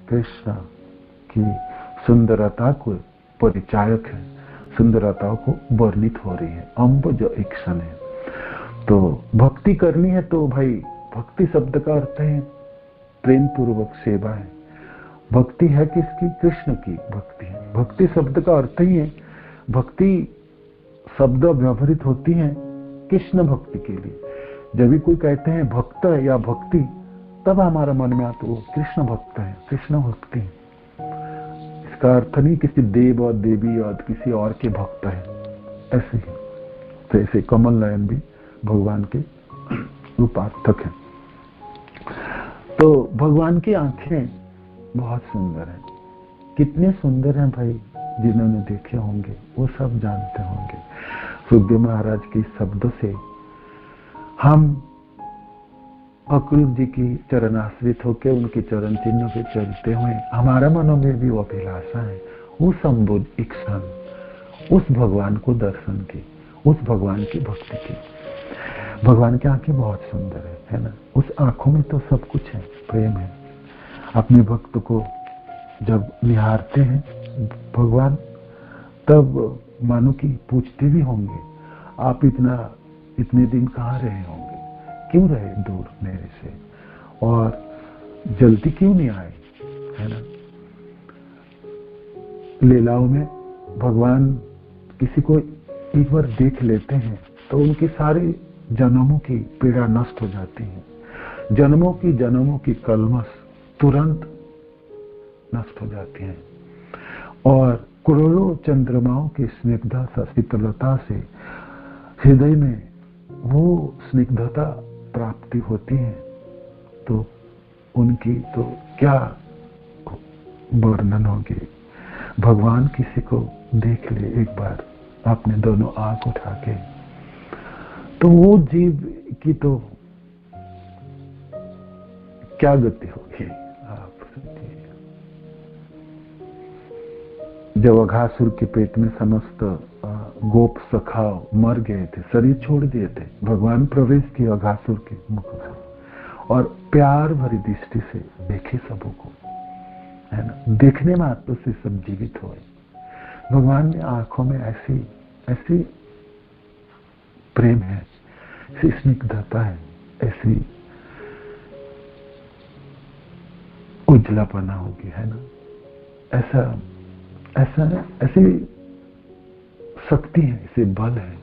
A: कृष्ण की सुंदरता को परिचायक है, सुंदरताओं को वर्णित हो रही है। अम्बुज ईक्षण है। तो भक्ति करनी है तो भाई भक्ति शब्द का अर्थ है प्रेम पूर्वक सेवा है। भक्ति है किसकी? कृष्ण की भक्ति है। भक्ति शब्द का अर्थ ही है, भक्ति शब्द व्यवहृत होती है कृष्ण भक्ति के लिए। जब भी कोई कहते हैं भक्त है या भक्ति, तब हमारा मन में आता वो कृष्ण भक्त है, कृष्ण भक्ति। इसका अर्थ नहीं किसी देव और देवी और किसी और के भक्त है, ऐसे ही। तो ऐसे कमल नयन भी भगवान के रूपार्थक है। तो भगवान की आंखें बहुत सुंदर है। कितने सुंदर हैं भाई, जिन्होंने देखे होंगे वो सब जानते होंगे। सुखदेव महाराज के शब्दों से हम अक्रूर जी की चरणाश्रित होकर उनके चरण चिन्ह पे चलते हुए हमारा मनों में भी वो अभिलाषा है, उस अम्बुज इच्छा, उस भगवान को दर्शन की, उस भगवान की भक्ति की। भगवान की आंखें बहुत सुंदर है ना। उस आंखों में तो सब कुछ है, प्रेम है। अपने भक्त को जब निहारते हैं भगवान, तब मानो कि पूछते भी होंगे, आप इतने दिन कहाँ रहे होंगे, क्यों रहे दूर मेरे से, और जल्दी क्यों नहीं आए, है ना। लीलाओं में भगवान किसी को एक बार देख लेते हैं तो उनकी सारी जन्मों की पीड़ा नष्ट हो जाती है। जन्मों की कलमश तुरंत नष्ट हो जाती है, और करोड़ों चंद्रमाओं की स्निग्धता शीतलता से हृदय में वो स्निग्धता प्राप्ति होती है। तो उनकी तो क्या वर्णन होगी। भगवान किसी को देख ले एक बार अपने दोनों आंख उठा के, तो वो जीव की तो क्या गति होगी आप सोचिए। जब अघासुर के पेट में समस्त गोप सखा मर गए थे, शरीर छोड़ दिए थे, भगवान प्रवेश किए अघासुर के मुख से और प्यार भरी दृष्टि से देखे सबों को, है ना। देखने मात्र से सब जीवित हुए। भगवान ने आंखों में ऐसी प्रेम है, ऐसी स्निग्धता है, ऐसी उज्जलापना होगी, है ना। ऐसी शक्ति है, ऐसे बल है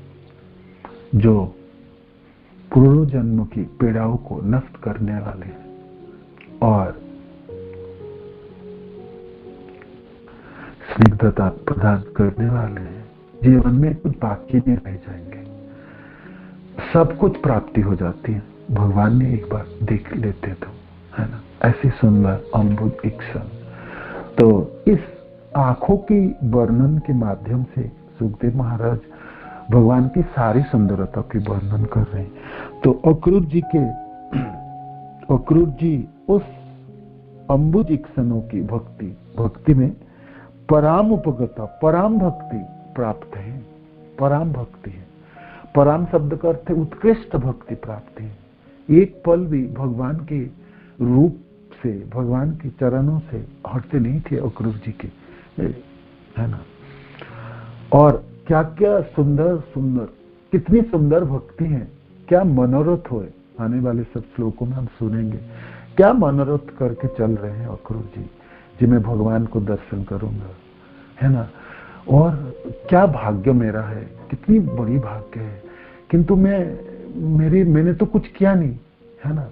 A: जो पूर्व जन्म की पीड़ाओं को नष्ट करने वाले हैं और स्निग्धता प्रदान करने वाले हैं। जीवन में कुछ बाकी नहीं रह जाएंगे, सब कुछ प्राप्ति हो जाती है। भगवान ने एक बार देख लेते तो, है ना। ऐसी सुंदर अम्बुज इच्छा। तो इस आंखों की वर्णन के माध्यम से सुखदेव महाराज भगवान की सारी सुंदरता की वर्णन कर रहे हैं। तो अक्रूर जी उस अम्बुज इक्षणों की भक्ति में पराम उपगता, पराम भक्ति प्राप्त है। पराम भक्ति है। पराम शब्द का अर्थ है उत्कृष्ट भक्ति प्राप्त है। एक पल भी भगवान के रूप से, भगवान के चरणों से हटते नहीं थे अक्रूर जी के, है ना। और क्या क्या सुंदर कितनी सुंदर भक्ति है, क्या मनोरथ हुए। आने वाले सब श्लोकों में हम सुनेंगे क्या मनोरथ करके चल रहे हैं अक्रूर जी, जी मैं भगवान को दर्शन करूंगा, है ना। और क्या भाग्य मेरा है, कितनी बड़ी भाग्य है, किंतु मैंने तो कुछ किया नहीं, है ना,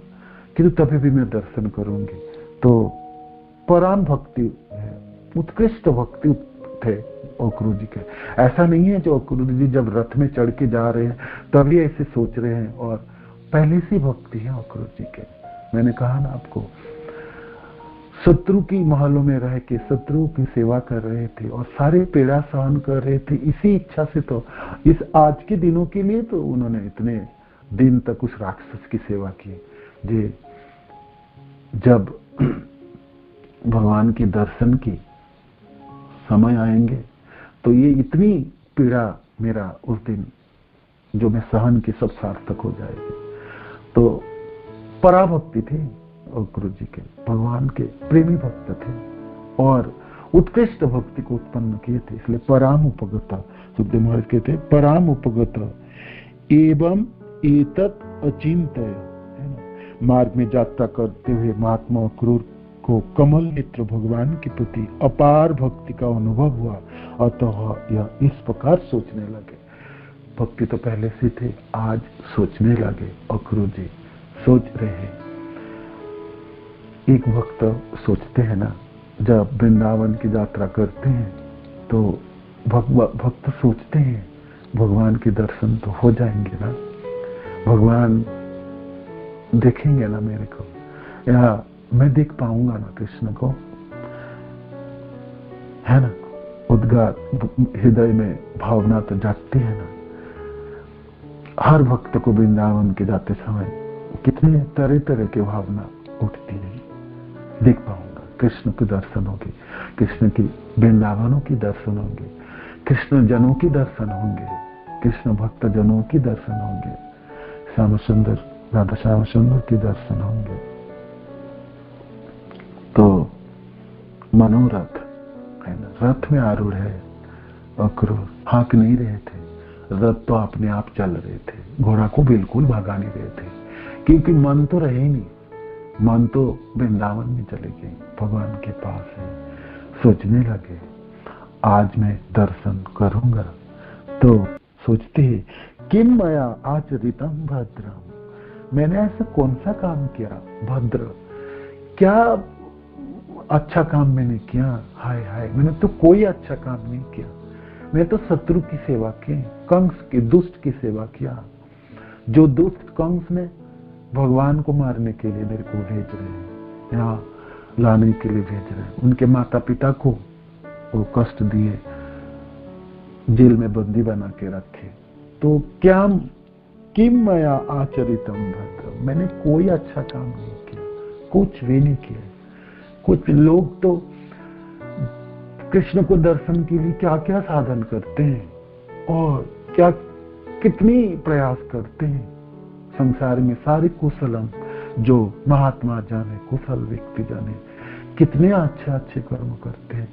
A: किंतु तभी भी मैं दर्शन करूंगी। तो पराम भक्ति है, उत्कृष्ट भक्ति थे अक्रूर जी के। ऐसा नहीं है जो अक्रूर जी जब रथ में चढ़ के जा रहे हैं तभी ऐसे सोच रहे हैं, और पहले से भक्ति है अक्रूर जी के। मैंने कहा ना आपको, शत्रु की महलों में रह के शत्रु की सेवा कर रहे थे और सारे पीड़ा सहन कर रहे थे इसी इच्छा से। तो इस आज के दिनों के लिए तो उन्होंने इतने दिन तक उस राक्षस की सेवा की। जे जब भगवान के दर्शन की समय आएंगे तो ये इतनी पीड़ा मेरा उस दिन जो मैं सहन की सब सार्थक हो जाएगी। तो पराभक्ति थी अक्रूर जी के, भगवान के प्रेमी भक्त थे और उत्कृष्ट भक्ति को उत्पन्न किए थे, इसलिए पराम उपगता। सुखदेव महाराज कहते हैं पराम उपगता एवं एतत् अचिंत्य, है ना। मार्ग में यात्रा करते हुए महात्मा अक्रूर को कमल नेत्र भगवान के प्रति अपार भक्ति का अनुभव हुआ, अतः यह इस प्रकार सोचने लगे। भक्ति तो पहले से थे, आज सोचने लगे अक्रूर जी, सोच रहे हैं। एक भक्त सोचते हैं ना, जब वृंदावन की यात्रा करते हैं तो भक्त सोचते हैं भगवान के दर्शन तो हो जाएंगे ना, भगवान देखेंगे ना मेरे को, या मैं देख पाऊंगा ना कृष्ण को, है ना। उद्गार हृदय में भावना तो जागती है ना। हर भक्त को वृंदावन के जाते समय कितने तरह तरह की भावना उठती है। देख पाऊंगा, कृष्ण के दर्शन होंगे, कृष्ण की वृंदावनों की दर्शन होंगे, कृष्ण जनों की दर्शन होंगे, कृष्ण भक्त जनों की दर्शन होंगे, श्याम सुंदर राधा श्याम सुंदर की दर्शन होंगे। तो मनोरथ है ना, रथ में आरूढ़ है अक्रूर, हाँक नहीं रहे थे, रथ तो अपने आप चल रहे थे, घोड़ा को बिल्कुल भगा नहीं रहे थे, क्योंकि मन तो रहे नहीं, मन तो वृंदावन में चले गए, भगवान के पास है। सोचने लगे आज मैं दर्शन करूंगा, तो सोचते हैं किम मया आचरितम भद्रम, मैंने ऐसा कौन सा काम किया भद्र, क्या अच्छा काम मैंने किया। हाय हाय, मैंने तो कोई अच्छा काम नहीं किया, मैं तो शत्रु की सेवा की, कंस की, दुष्ट की सेवा किया। जो दुष्ट कंस ने भगवान को मारने के लिए मेरे को भेज रहे हैं, यहाँ लाने के लिए भेज रहे हैं, उनके माता पिता को वो कष्ट दिए, जेल में बंदी बना के रखे। तो क्या किम मया आचरितम भद्रम, मैंने कोई अच्छा काम नहीं किया, कुछ भी नहीं किया। कुछ लोग तो कृष्ण को दर्शन के लिए क्या क्या साधन करते हैं और क्या कितनी प्रयास करते हैं। संसार में सारे कुशलम जो महात्मा जाने, कुशल व्यक्ति जाने, कितने अच्छे अच्छे कर्म करते हैं,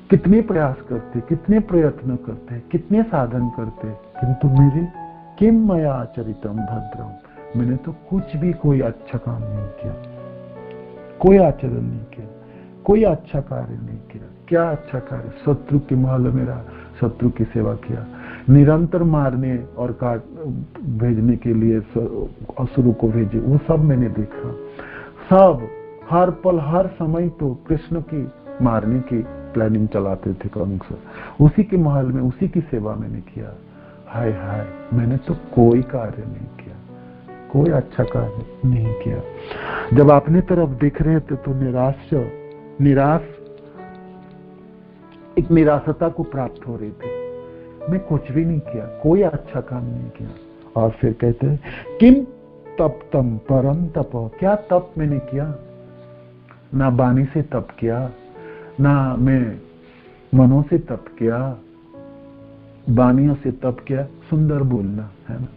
A: कितने प्रयास करते, कितने प्रयत्न करते, कितने साधन करते, किंतु मेरे किम मया आचरितम भद्रम, मैंने तो कुछ भी कोई अच्छा काम नहीं किया, कोई आचरण नहीं किया, कोई अच्छा कार्य नहीं किया। क्या अच्छा कार्य, शत्रु के महल में रहा, शत्रु की सेवा किया, निरंतर मारने और काट भेजने के लिए असुरों को भेजे, वो सब मैंने देखा। सब हर पल हर समय तो कृष्ण की मारने की प्लानिंग चलाते थे कंस, उसी के महल में उसी की सेवा मैंने किया। हाय हाय, मैंने तो कोई कार्य नहीं किया, कोई अच्छा कार्य नहीं किया। जब अपनी तरफ देख रहे थे तो एक निराशता को प्राप्त हो रही थी। मैं कुछ भी नहीं किया, कोई अच्छा काम नहीं किया। और फिर कहते हैं किम तप्तम परम तप, क्या तप मैंने किया, ना वाणी से तप किया, ना मैं मनों से तप किया, वाणियों से तप किया, सुंदर बोलना है ना,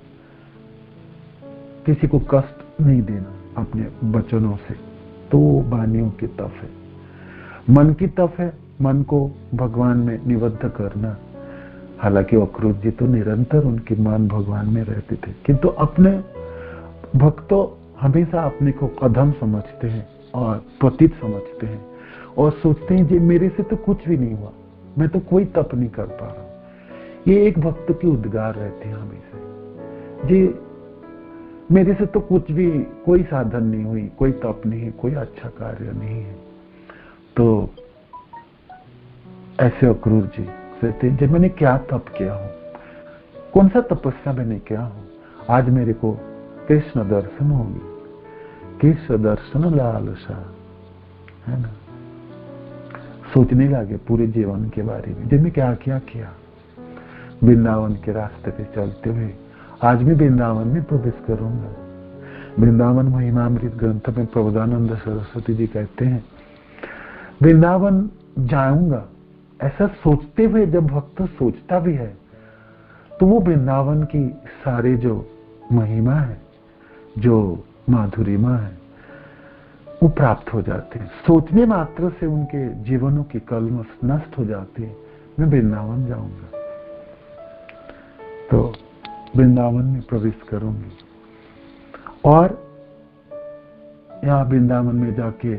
A: किसी को कष्ट नहीं देना अपने वचनों से, तो वाणियों की तप है। मन की तप है, मन को भगवान में निबद्ध करना। हालांकि अक्रूर जी तो निरंतर उनके मन भगवान में रहते थे, किंतु अपने भक्तों हमेशा अपने को अधम समझते हैं और पतित समझते हैं और सोचते हैं जी मेरे से तो कुछ भी नहीं हुआ, मैं तो कोई तप नहीं कर पा रहा। ये एक भक्त की उद्गार रहते हैं हमेशा, जी मेरे से तो कुछ भी कोई साधन नहीं हुई, कोई तप नहीं, कोई अच्छा कार्य नहीं है। तो ऐसे अक्रूर जी कहते हैं मैंने क्या तप किया हूं, कौन सा तपस्या मैंने किया हूं, आज मेरे को कृष्ण दर्शन होगी, कृष्ण दर्शन लालसा है ना। सोचने लगे पूरे जीवन के बारे में, जब मैं क्या क्या किया। वृंदावन के रास्ते पे चलते हुए आज मैं वृंदावन में प्रवेश करूंगा। वृंदावन महिमामृत ग्रंथ में प्रबोधानंद सरस्वती जी कहते हैं वृंदावन जाऊंगा। ऐसा सोचते हुए जब भक्त सोचता भी है तो वो वृंदावन की सारे जो महिमा है, जो माधुरिमा है, वो प्राप्त हो जाते हैं। सोचने मात्र से उनके जीवनों की कलमश नष्ट हो जाती है। मैं वृंदावन जाऊंगा तो वृंदावन में प्रवेश करूंगी और यहाँ वृंदावन में जाके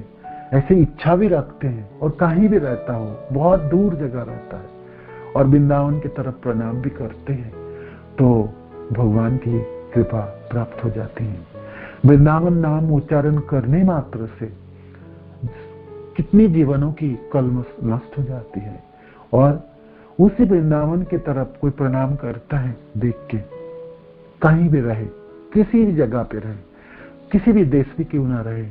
A: ऐसे इच्छा भी रखते हैं और कहीं भी रहता हो, बहुत दूर जगह रहता है और वृंदावन की तरफ प्रणाम भी करते हैं तो भगवान की कृपा प्राप्त हो जाती है। वृंदावन नाम उच्चारण करने मात्र से कितनी जीवनों की कलमश नष्ट हो जाती है और उसी वृंदावन की तरफ कोई प्रणाम करता है देख के, कहीं भी रहे, किसी भी जगह पे रहे, किसी भी देश में क्यों ना रहे,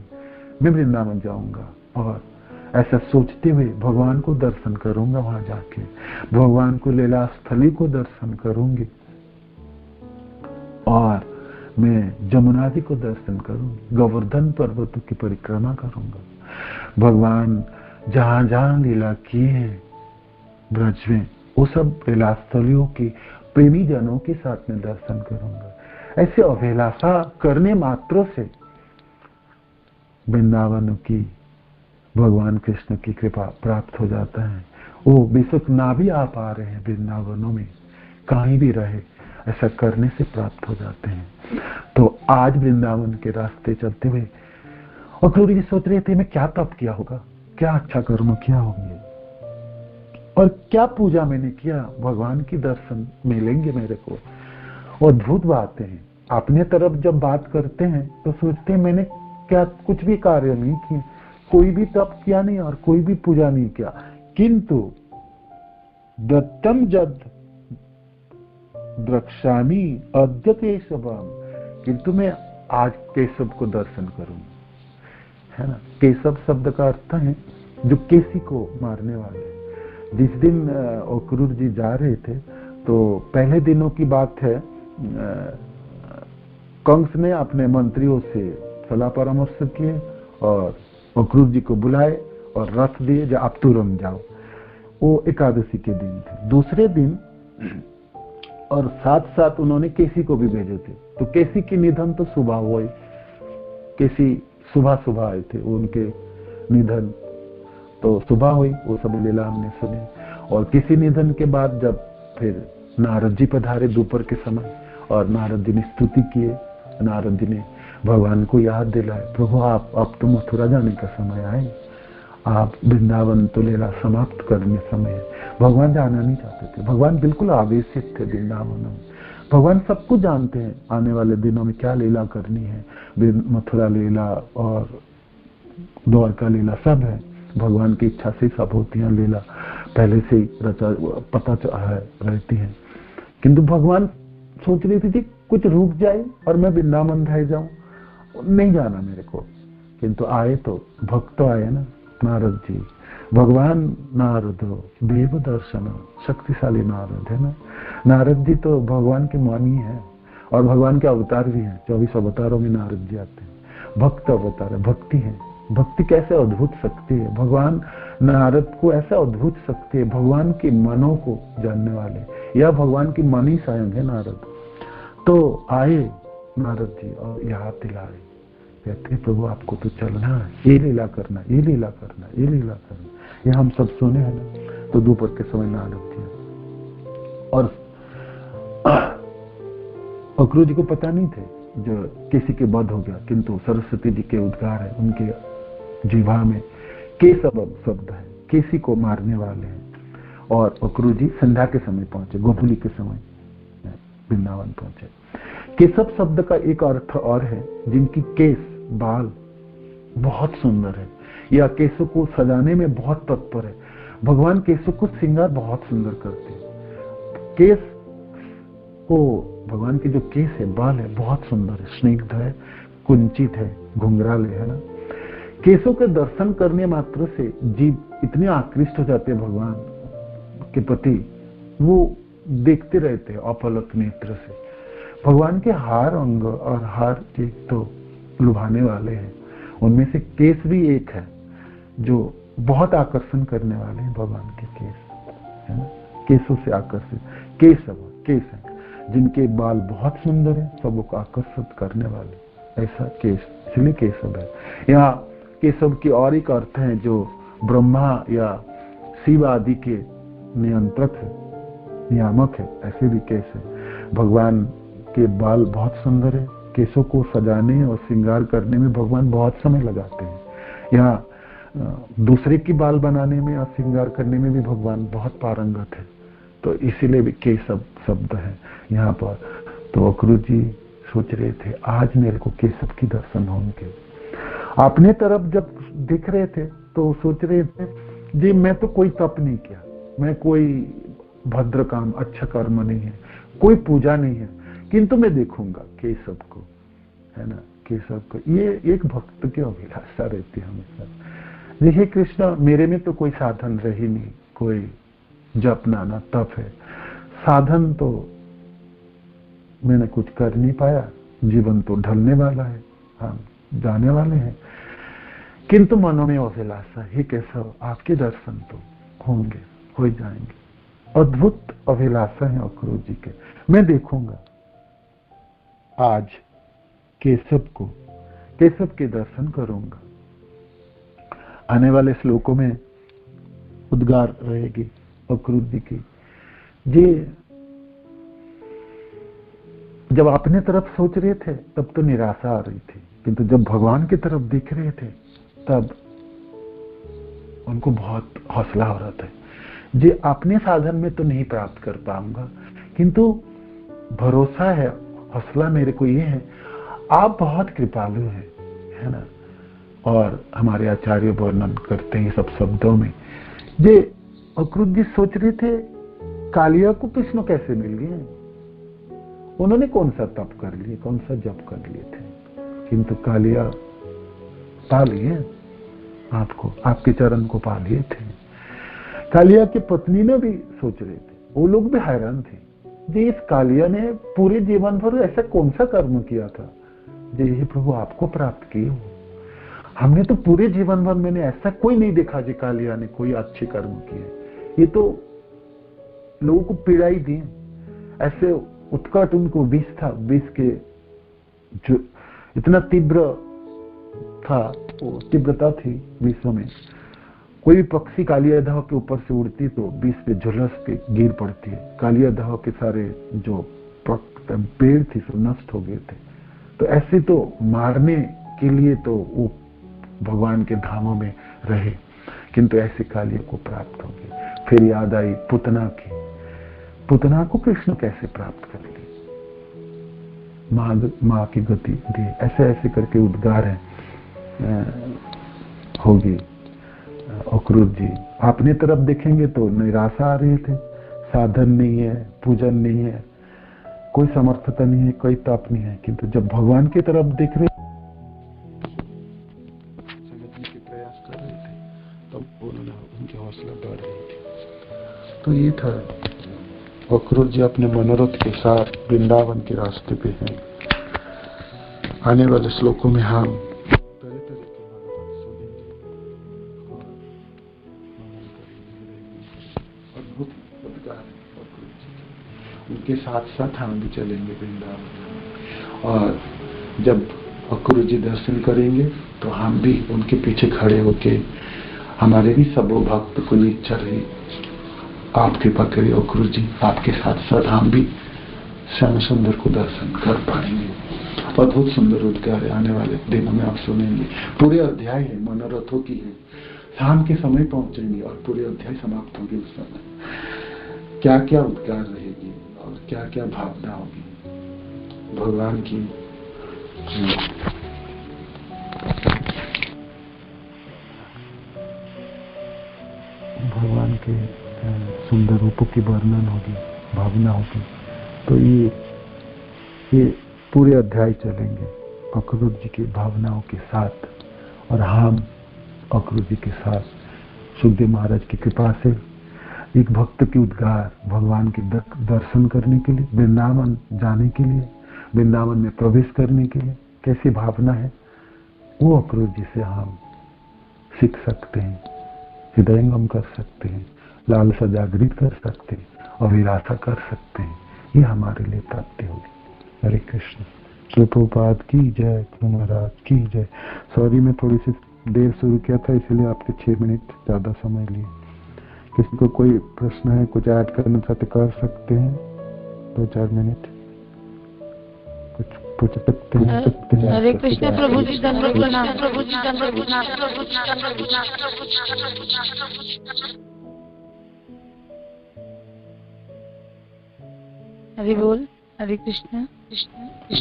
A: मैं वृंदावन जाऊंगा और ऐसा सोचते हुए भगवान को दर्शन करूंगा, वहां जाके भगवान को लीला स्थली को दर्शन करूंगी और मैं जमुना जी को दर्शन करूंगी, गोवर्धन पर्वतों की परिक्रमा करूंगा। भगवान जहां जहां लीला किए हैं ब्रज में, वो सब लीला स्थलियों की प्रेमी जनों के साथ में दर्शन करूंगा। ऐसे अभिलाषा करने मात्रों से वृंदावन की भगवान कृष्ण की कृपा प्राप्त हो जाता है। वो बेशक ना भी आ पा रहे हैं वृंदावनों में, कहीं भी रहे, ऐसा करने से प्राप्त हो जाते हैं। तो आज वृंदावन के रास्ते चलते हुए अक्रूर जी सोच रहे थे, मैं क्या तप किया होगा, क्या अच्छा कर्म किया होंगे और क्या पूजा मैंने किया, भगवान की दर्शन मिलेंगे मेरे को। अद्भुत बातें हैं। अपने तरफ जब बात करते हैं तो सोचते हैं मैंने क्या कुछ भी कार्य नहीं किए, कोई भी तप किया नहीं और कोई भी पूजा नहीं किया, किंतु दत्तम जद द्रक्ष्यामि अद्य केशवम, किंतु मैं आज केशव को दर्शन करूंगा, है ना। केशव शब्द का अर्थ है जो केसी को मारने वाले। जिस दिन अक्रूर जी जा रहे थे तो पहले दिनों की बात है, कंस ने अपने मंत्रियों से सलाह परामर्श किए और अक्रूर जी को बुलाए और रथ दिए, जो आप तुरंत जाओ। वो एकादशी के दिन थे। दूसरे दिन और साथ साथ उन्होंने केसी को भी भेजे थे। तो केसी की निधन तो सुबह हुई, केसी सुबह सुबह आए थे, उनके निधन तो सुबह हुई, वो सब लीला हमने सुनी। और किसी निधन के बाद जब फिर नारद जी पधारे दोपहर के समय और नारद जी ने स्तुति किए, नारद जी ने भगवान को याद दिलाए, प्रभु आप अब तो मथुरा जाने का समय आए, आप वृंदावन तो लीला समाप्त करने समय है। भगवान जाना नहीं चाहते थे, भगवान बिल्कुल आवेशित थे वृंदावन में। भगवान सब कुछ जानते हैं आने वाले दिनों में क्या लीला करनी है, मथुरा लीला और द्वारका लीला सब है, भगवान की इच्छा से सब होती है लीला, पहले से ही पता रहती है। किंतु भगवान सोच रही थी कुछ रुक जाए और मैं वृंदावन रह जाऊं, नहीं जाना मेरे को। किंतु आए तो भक्त आए ना, नारद जी, भगवान नारद देव दर्शन, शक्तिशाली नारद है ना। नारद जी तो भगवान के मानी है और भगवान के अवतार भी हैं, 24 अवतारों में नारद जी आते हैं। भक्त अवतार है, भक्ति है। भक्ति कैसे अद्भुत शक्ति है, भगवान नारद को ऐसा अद्भुत शक्ति है, भगवान के मनों को जानने वाले, या भगवान की मन ही स्वयं है नारद। तो आए नारद जी और यहाँ दिलाए, कहते प्रभु आपको तो चलना है, ये लीला करना, ये लीला करना, ये लीला करना, ये हम सब सुने हैं ना। तो दोपहर के समय नारद जी और अक्रूर जी को पता नहीं थे जो किसी के वध हो गया, किंतु सरस्वती जी के उद्गार है, उनके जीवा में केशव शब्द है, केसी को मारने वाले हैं। और अक्रूर जी संध्या के समय पहुंचे, गोधूली के समय वृंदावन पहुंचे। केशव शब्द का एक अर्थ और है जिनकी केस बाल बहुत सुंदर है या केसों को सजाने में बहुत तत्पर है। भगवान केसों को श्रृंगार बहुत सुंदर करते हैं। केस को भगवान के जो केस है, बाल है, बहुत सुंदर है, स्निग्ध है, कुंचित है, घुंघराले है ना। केसों के दर्शन करने मात्र से जीव इतने आकृष्ट हो जाते हैं भगवान के प्रति, वो देखते रहते हैं अपलक नेत्र से। भगवान के हार अंग और हार चीज तो लुभाने वाले हैं, उनमें से केस भी एक है जो बहुत आकर्षण करने वाले हैं। भगवान के केस है ना, केसों से आकर्षित केस है जिनके बाल बहुत सुंदर है, सबको आकर्षित करने वाले, ऐसा केस, इसलिए केशव है। यहाँ केशव की और एक अर्थ है जो ब्रह्मा या शिव आदि के नियंत्रक है, नियामक है, ऐसे भी केस है। भगवान के बाल बहुत सुंदर है, केसों को सजाने और श्रृंगार करने में भगवान बहुत समय लगाते हैं। यहाँ दूसरे की बाल बनाने में और श्रृंगार करने में भी भगवान बहुत पारंगत है, तो इसीलिए भी केशव शब्द है यहाँ पर। तो अक्रूर जी सोच रहे थे आज मेरे को केशव की दर्शन होंगे। अपने तरफ जब देख रहे थे तो सोच रहे थे जी मैं तो कोई तप नहीं किया, मैं कोई भद्र काम, अच्छा कर्म नहीं है, कोई पूजा नहीं है, किंतु मैं देखूंगा केशव को, है ना, केशव को। ये एक भक्त की अभिलाषा रहती है हमेशा। जी हे कृष्ण, मेरे में तो कोई साधन रही नहीं, कोई जपना ना तप है, साधन तो मैंने कुछ कर नहीं पाया, जीवन तो ढलने वाला है, हम जाने वाले हैं, किंतु मनों में अभिलाषा ही केशव, आपके दर्शन तो होंगे, हो जाएंगे। अद्भुत अभिलाषा है अक्रूर जी के। मैं देखूंगा आज केशव को, केशव के दर्शन करूंगा। आने वाले श्लोकों में उद्गार रहेगी अक्रूर जी की। जी जब अपने तरफ सोच रहे थे तब तो निराशा आ रही थी, किंतु जब भगवान की तरफ देख रहे थे तब उनको बहुत हौसला हो रहा था। जी अपने साधन में तो नहीं प्राप्त कर पाऊंगा, किंतु भरोसा है, हौसला मेरे को ये है, आप बहुत कृपालु हैं, है ना। और हमारे आचार्य वर्णन करते हैं सब शब्दों में। जे अक्रूर जी सोच रहे थे कालिया को कृष्ण कैसे मिल गए, उन्होंने कौन सा तप कर लिए, कौन सा जप कर लिए थे, किंतु कालिया पा लिए आपको, आपके चरण को पा लिए थे। कालिया की पत्नी ने भी सोच रहे थे, वो लोग भी हैरान थे, जी इस कालिया ने पूरे जीवन भर ऐसा कौन सा कर्म किया था जी हे प्रभु आपको प्राप्त किए हो। हमने तो पूरे जीवन भर मैंने ऐसा कोई नहीं देखा जी कालिया ने कोई अच्छे कर्म किए, ये तो लोगों को पीड़ा ही दी। ऐसे उत्कट उनको विष था, विष के जो इतना तीव्र था, वो तीव्रता थी विश्व में। कोई भी पक्षी कालिया दाह के ऊपर से उड़ती तो विष पे झुलस के गिर पड़ती है। कालिया दाह के सारे जो पेड़ थी सब नष्ट हो गए थे। तो ऐसे तो मारने के लिए तो वो भगवान के धामों में रहे, किंतु ऐसे कालिया को प्राप्त हो गए। फिर याद आई पुतना की, पुतना को कृष्ण कैसे प्राप्त कर लिए, माँ की गति दी, ऐसे ऐसे करके उद्गार है होगी। अक्रूर जी अपने तरफ देखेंगे तो निराशा आ रही थे, साधन नहीं है, पूजन नहीं है, कोई समर्थता नहीं है, कोई तप नहीं है, किंतु जब भगवान की तरफ देख रहे समझने के प्रयास कर रहे थे तब उन्होंने उनकी हौसला बढ़ रही थी। तो ये था अक्रूर जी अपने मनोरथ के साथ वृंदावन के रास्ते पे हैं। आने वाले श्लोकों में हम तरह तरह के मनोरथ सुनेंगे और मनन करेंगे। अद्भुत उद्गार है अक्रूर जी के, उनके साथ साथ हम भी चलेंगे वृंदावन। और जब अक्रूर जी दर्शन करेंगे तो हम भी उनके पीछे खड़े होके, हमारे भी सब भक्त को इच्छा रही आप कृपा करिए अक्रूर जी, आपके साथ साथ हम भी श्याम सुंदर को दर्शन कर पाएंगे। अद्भुत सुंदर उद्गार आने वाले दिनों में आप सुनेंगे। पूरे अध्याय है, मनोरथों की है। शाम के समय पहुंचेंगे और पूरे अध्याय समाप्त होगी। उस समय क्या क्या उद्गार रहेगी और क्या क्या भावना होगी भगवान की। भगवान के सुंदर रूपों की वर्णन होगी, भावना होगी। तो ये पूरे अध्याय चलेंगे अक्रूर जी की भावनाओं के साथ, और हम अक्रूर जी के साथ सुखदेव महाराज की कृपा से एक भक्त की उद्गार भगवान के दर्शन करने के लिए, वृंदावन जाने के लिए, वृंदावन में प्रवेश करने के लिए कैसी भावना है, वो अक्रूर जी से हम सीख सकते हैं, हृदयंगम कर सकते हैं, लालसा जागृत कर सकते हैं, अभिलाषा कर सकते हैं। ये हमारे लिए प्राप्ति होगी। हरे कृष्ण। प्रभुपाद की जय, महाराज की जय। सॉरी मैं थोड़ी सी देर शुरू किया था, इसलिए आपके 6 मिनट ज्यादा समय लिए। किसी को कोई प्रश्न है, कुछ ऐड करना चाहते कर सकते हैं, 2-4 मिनट कुछ पूछ सकते हैं।
C: हरे कृष्ण प्रभु जी, धन्यवाद प्रणाम। हरि बोल। हरे कृष्ण।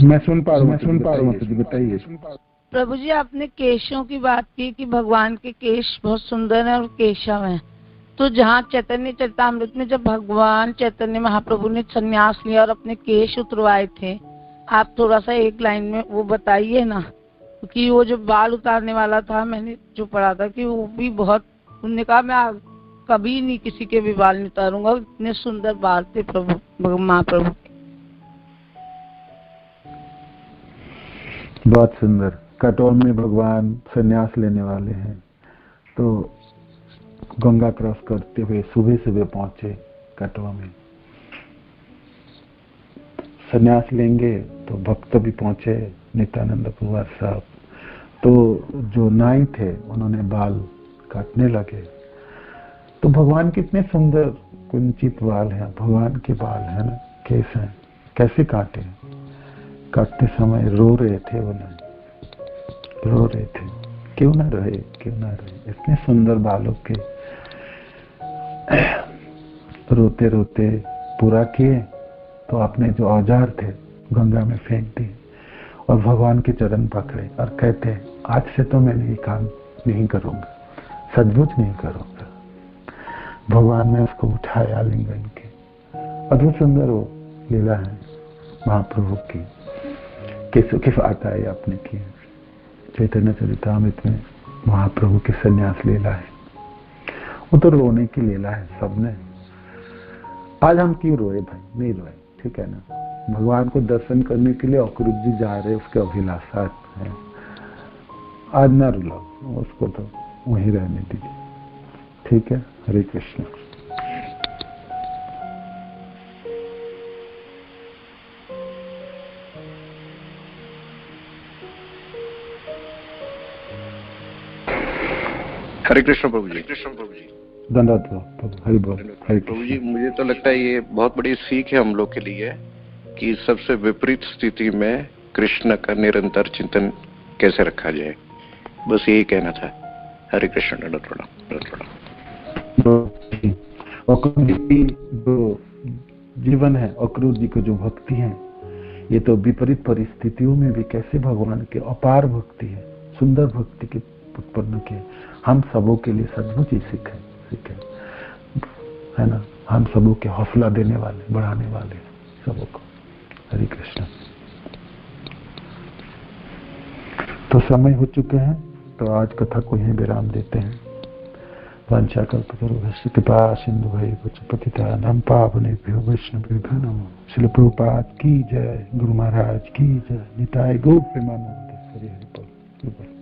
A: मैं सुन पा रहा हूँ जी, बताइए।
C: प्रभु जी आपने केशों की बात की कि भगवान के केश बहुत सुंदर हैं और केशव हैं। तो जहाँ चैतन्य चरितामृत में जब भगवान चैतन्य महाप्रभु ने संन्यास लिया और अपने केश उतरवाए थे, आप थोड़ा सा एक लाइन में वो बताइए ना कि वो जो बाल उतारने वाला था, मैंने जो पढ़ा था कि वो भी बहुत, उन्होंने कहा मैं कभी नहीं किसी के भी बाल नहीं उतारूंगा, इतने सुंदर बाल थे प्रभु महाप्रभु के।
A: बहुत सुंदर। कटोल में भगवान संन्यास लेने वाले हैं, तो गंगा क्रॉस करते हुए सुबह सुबह पहुंचे कटवा में। संन्यास लेंगे तो भक्त भी पहुंचे, नित्यानंद प्रभु साहब। तो जो नाई थे उन्होंने बाल काटने लगे, तो भगवान कितने सुंदर कुंचित बाल हैं, भगवान के बाल है ना, केस हैं, कैसे काटे? काटते समय रो रहे थे वो नाई, रो रहे थे, क्यों ना रहे, क्यों ना रहे, इतने सुंदर बालों के। रोते रोते पूरा किए तो अपने जो औजार थे गंगा में फेंक दिए और भगवान के चरण पकड़े और कहते आज से तो मैं ये काम नहीं करूंगा, सचमुच नहीं करूंगा। भगवान ने उसको उठाया लिंगन के। अद्भुत सुंदर वो लीला है महाप्रभु की। किस आता है आपने की चैतन्य चरितामृत में महाप्रभु की संन्यास लीला है। वो तो रोने की लीला है सबने। आज हम क्यों रोए भाई? नहीं रोए, ठीक है ना। भगवान को दर्शन करने के लिए अक्रूर जी जा रहे, उसके अभिलाषा है। आज ना रुलाओ उसको, तो वहीं रहने दीजिए, ठीक है। हरे कृष्ण।
B: हरे कृष्ण प्रभु जी। कृष्ण प्रभु जी।
A: धन्यवाद प्रभु। हरि बोल। हरे
B: प्रभु जी, मुझे तो लगता है ये बहुत बड़ी सीख है हम लोग के लिए कि सबसे विपरीत स्थिति में कृष्ण का निरंतर चिंतन कैसे रखा जाए, बस यही कहना था। हरे कृष्ण।
A: अक्रूर जी की जो जीवन है, अक्रूर जी की जो भक्ति है, ये तो विपरीत परिस्थितियों में भी कैसे भगवान की अपार भक्ति है, सुंदर भक्ति की उत्पन्न की। हम सबों के लिए सचमुच ही सीख है ना। हम सबों के हौसला देने वाले, बढ़ाने वाले सबों को। हरे कृष्ण। तो समय हो चुके हैं, तो आज कथा को यहीं विराम देते हैं। वांछाकल्पतरुभ्यश्च कृपा सिंधु पतितानां पावनेभ्यो वैष्णवेभ्यो नमः। श्रील प्रभुपाद की जय, गुरु महाराज की जय, निताय गौर प्रेमानंद। हरि हरि बोल।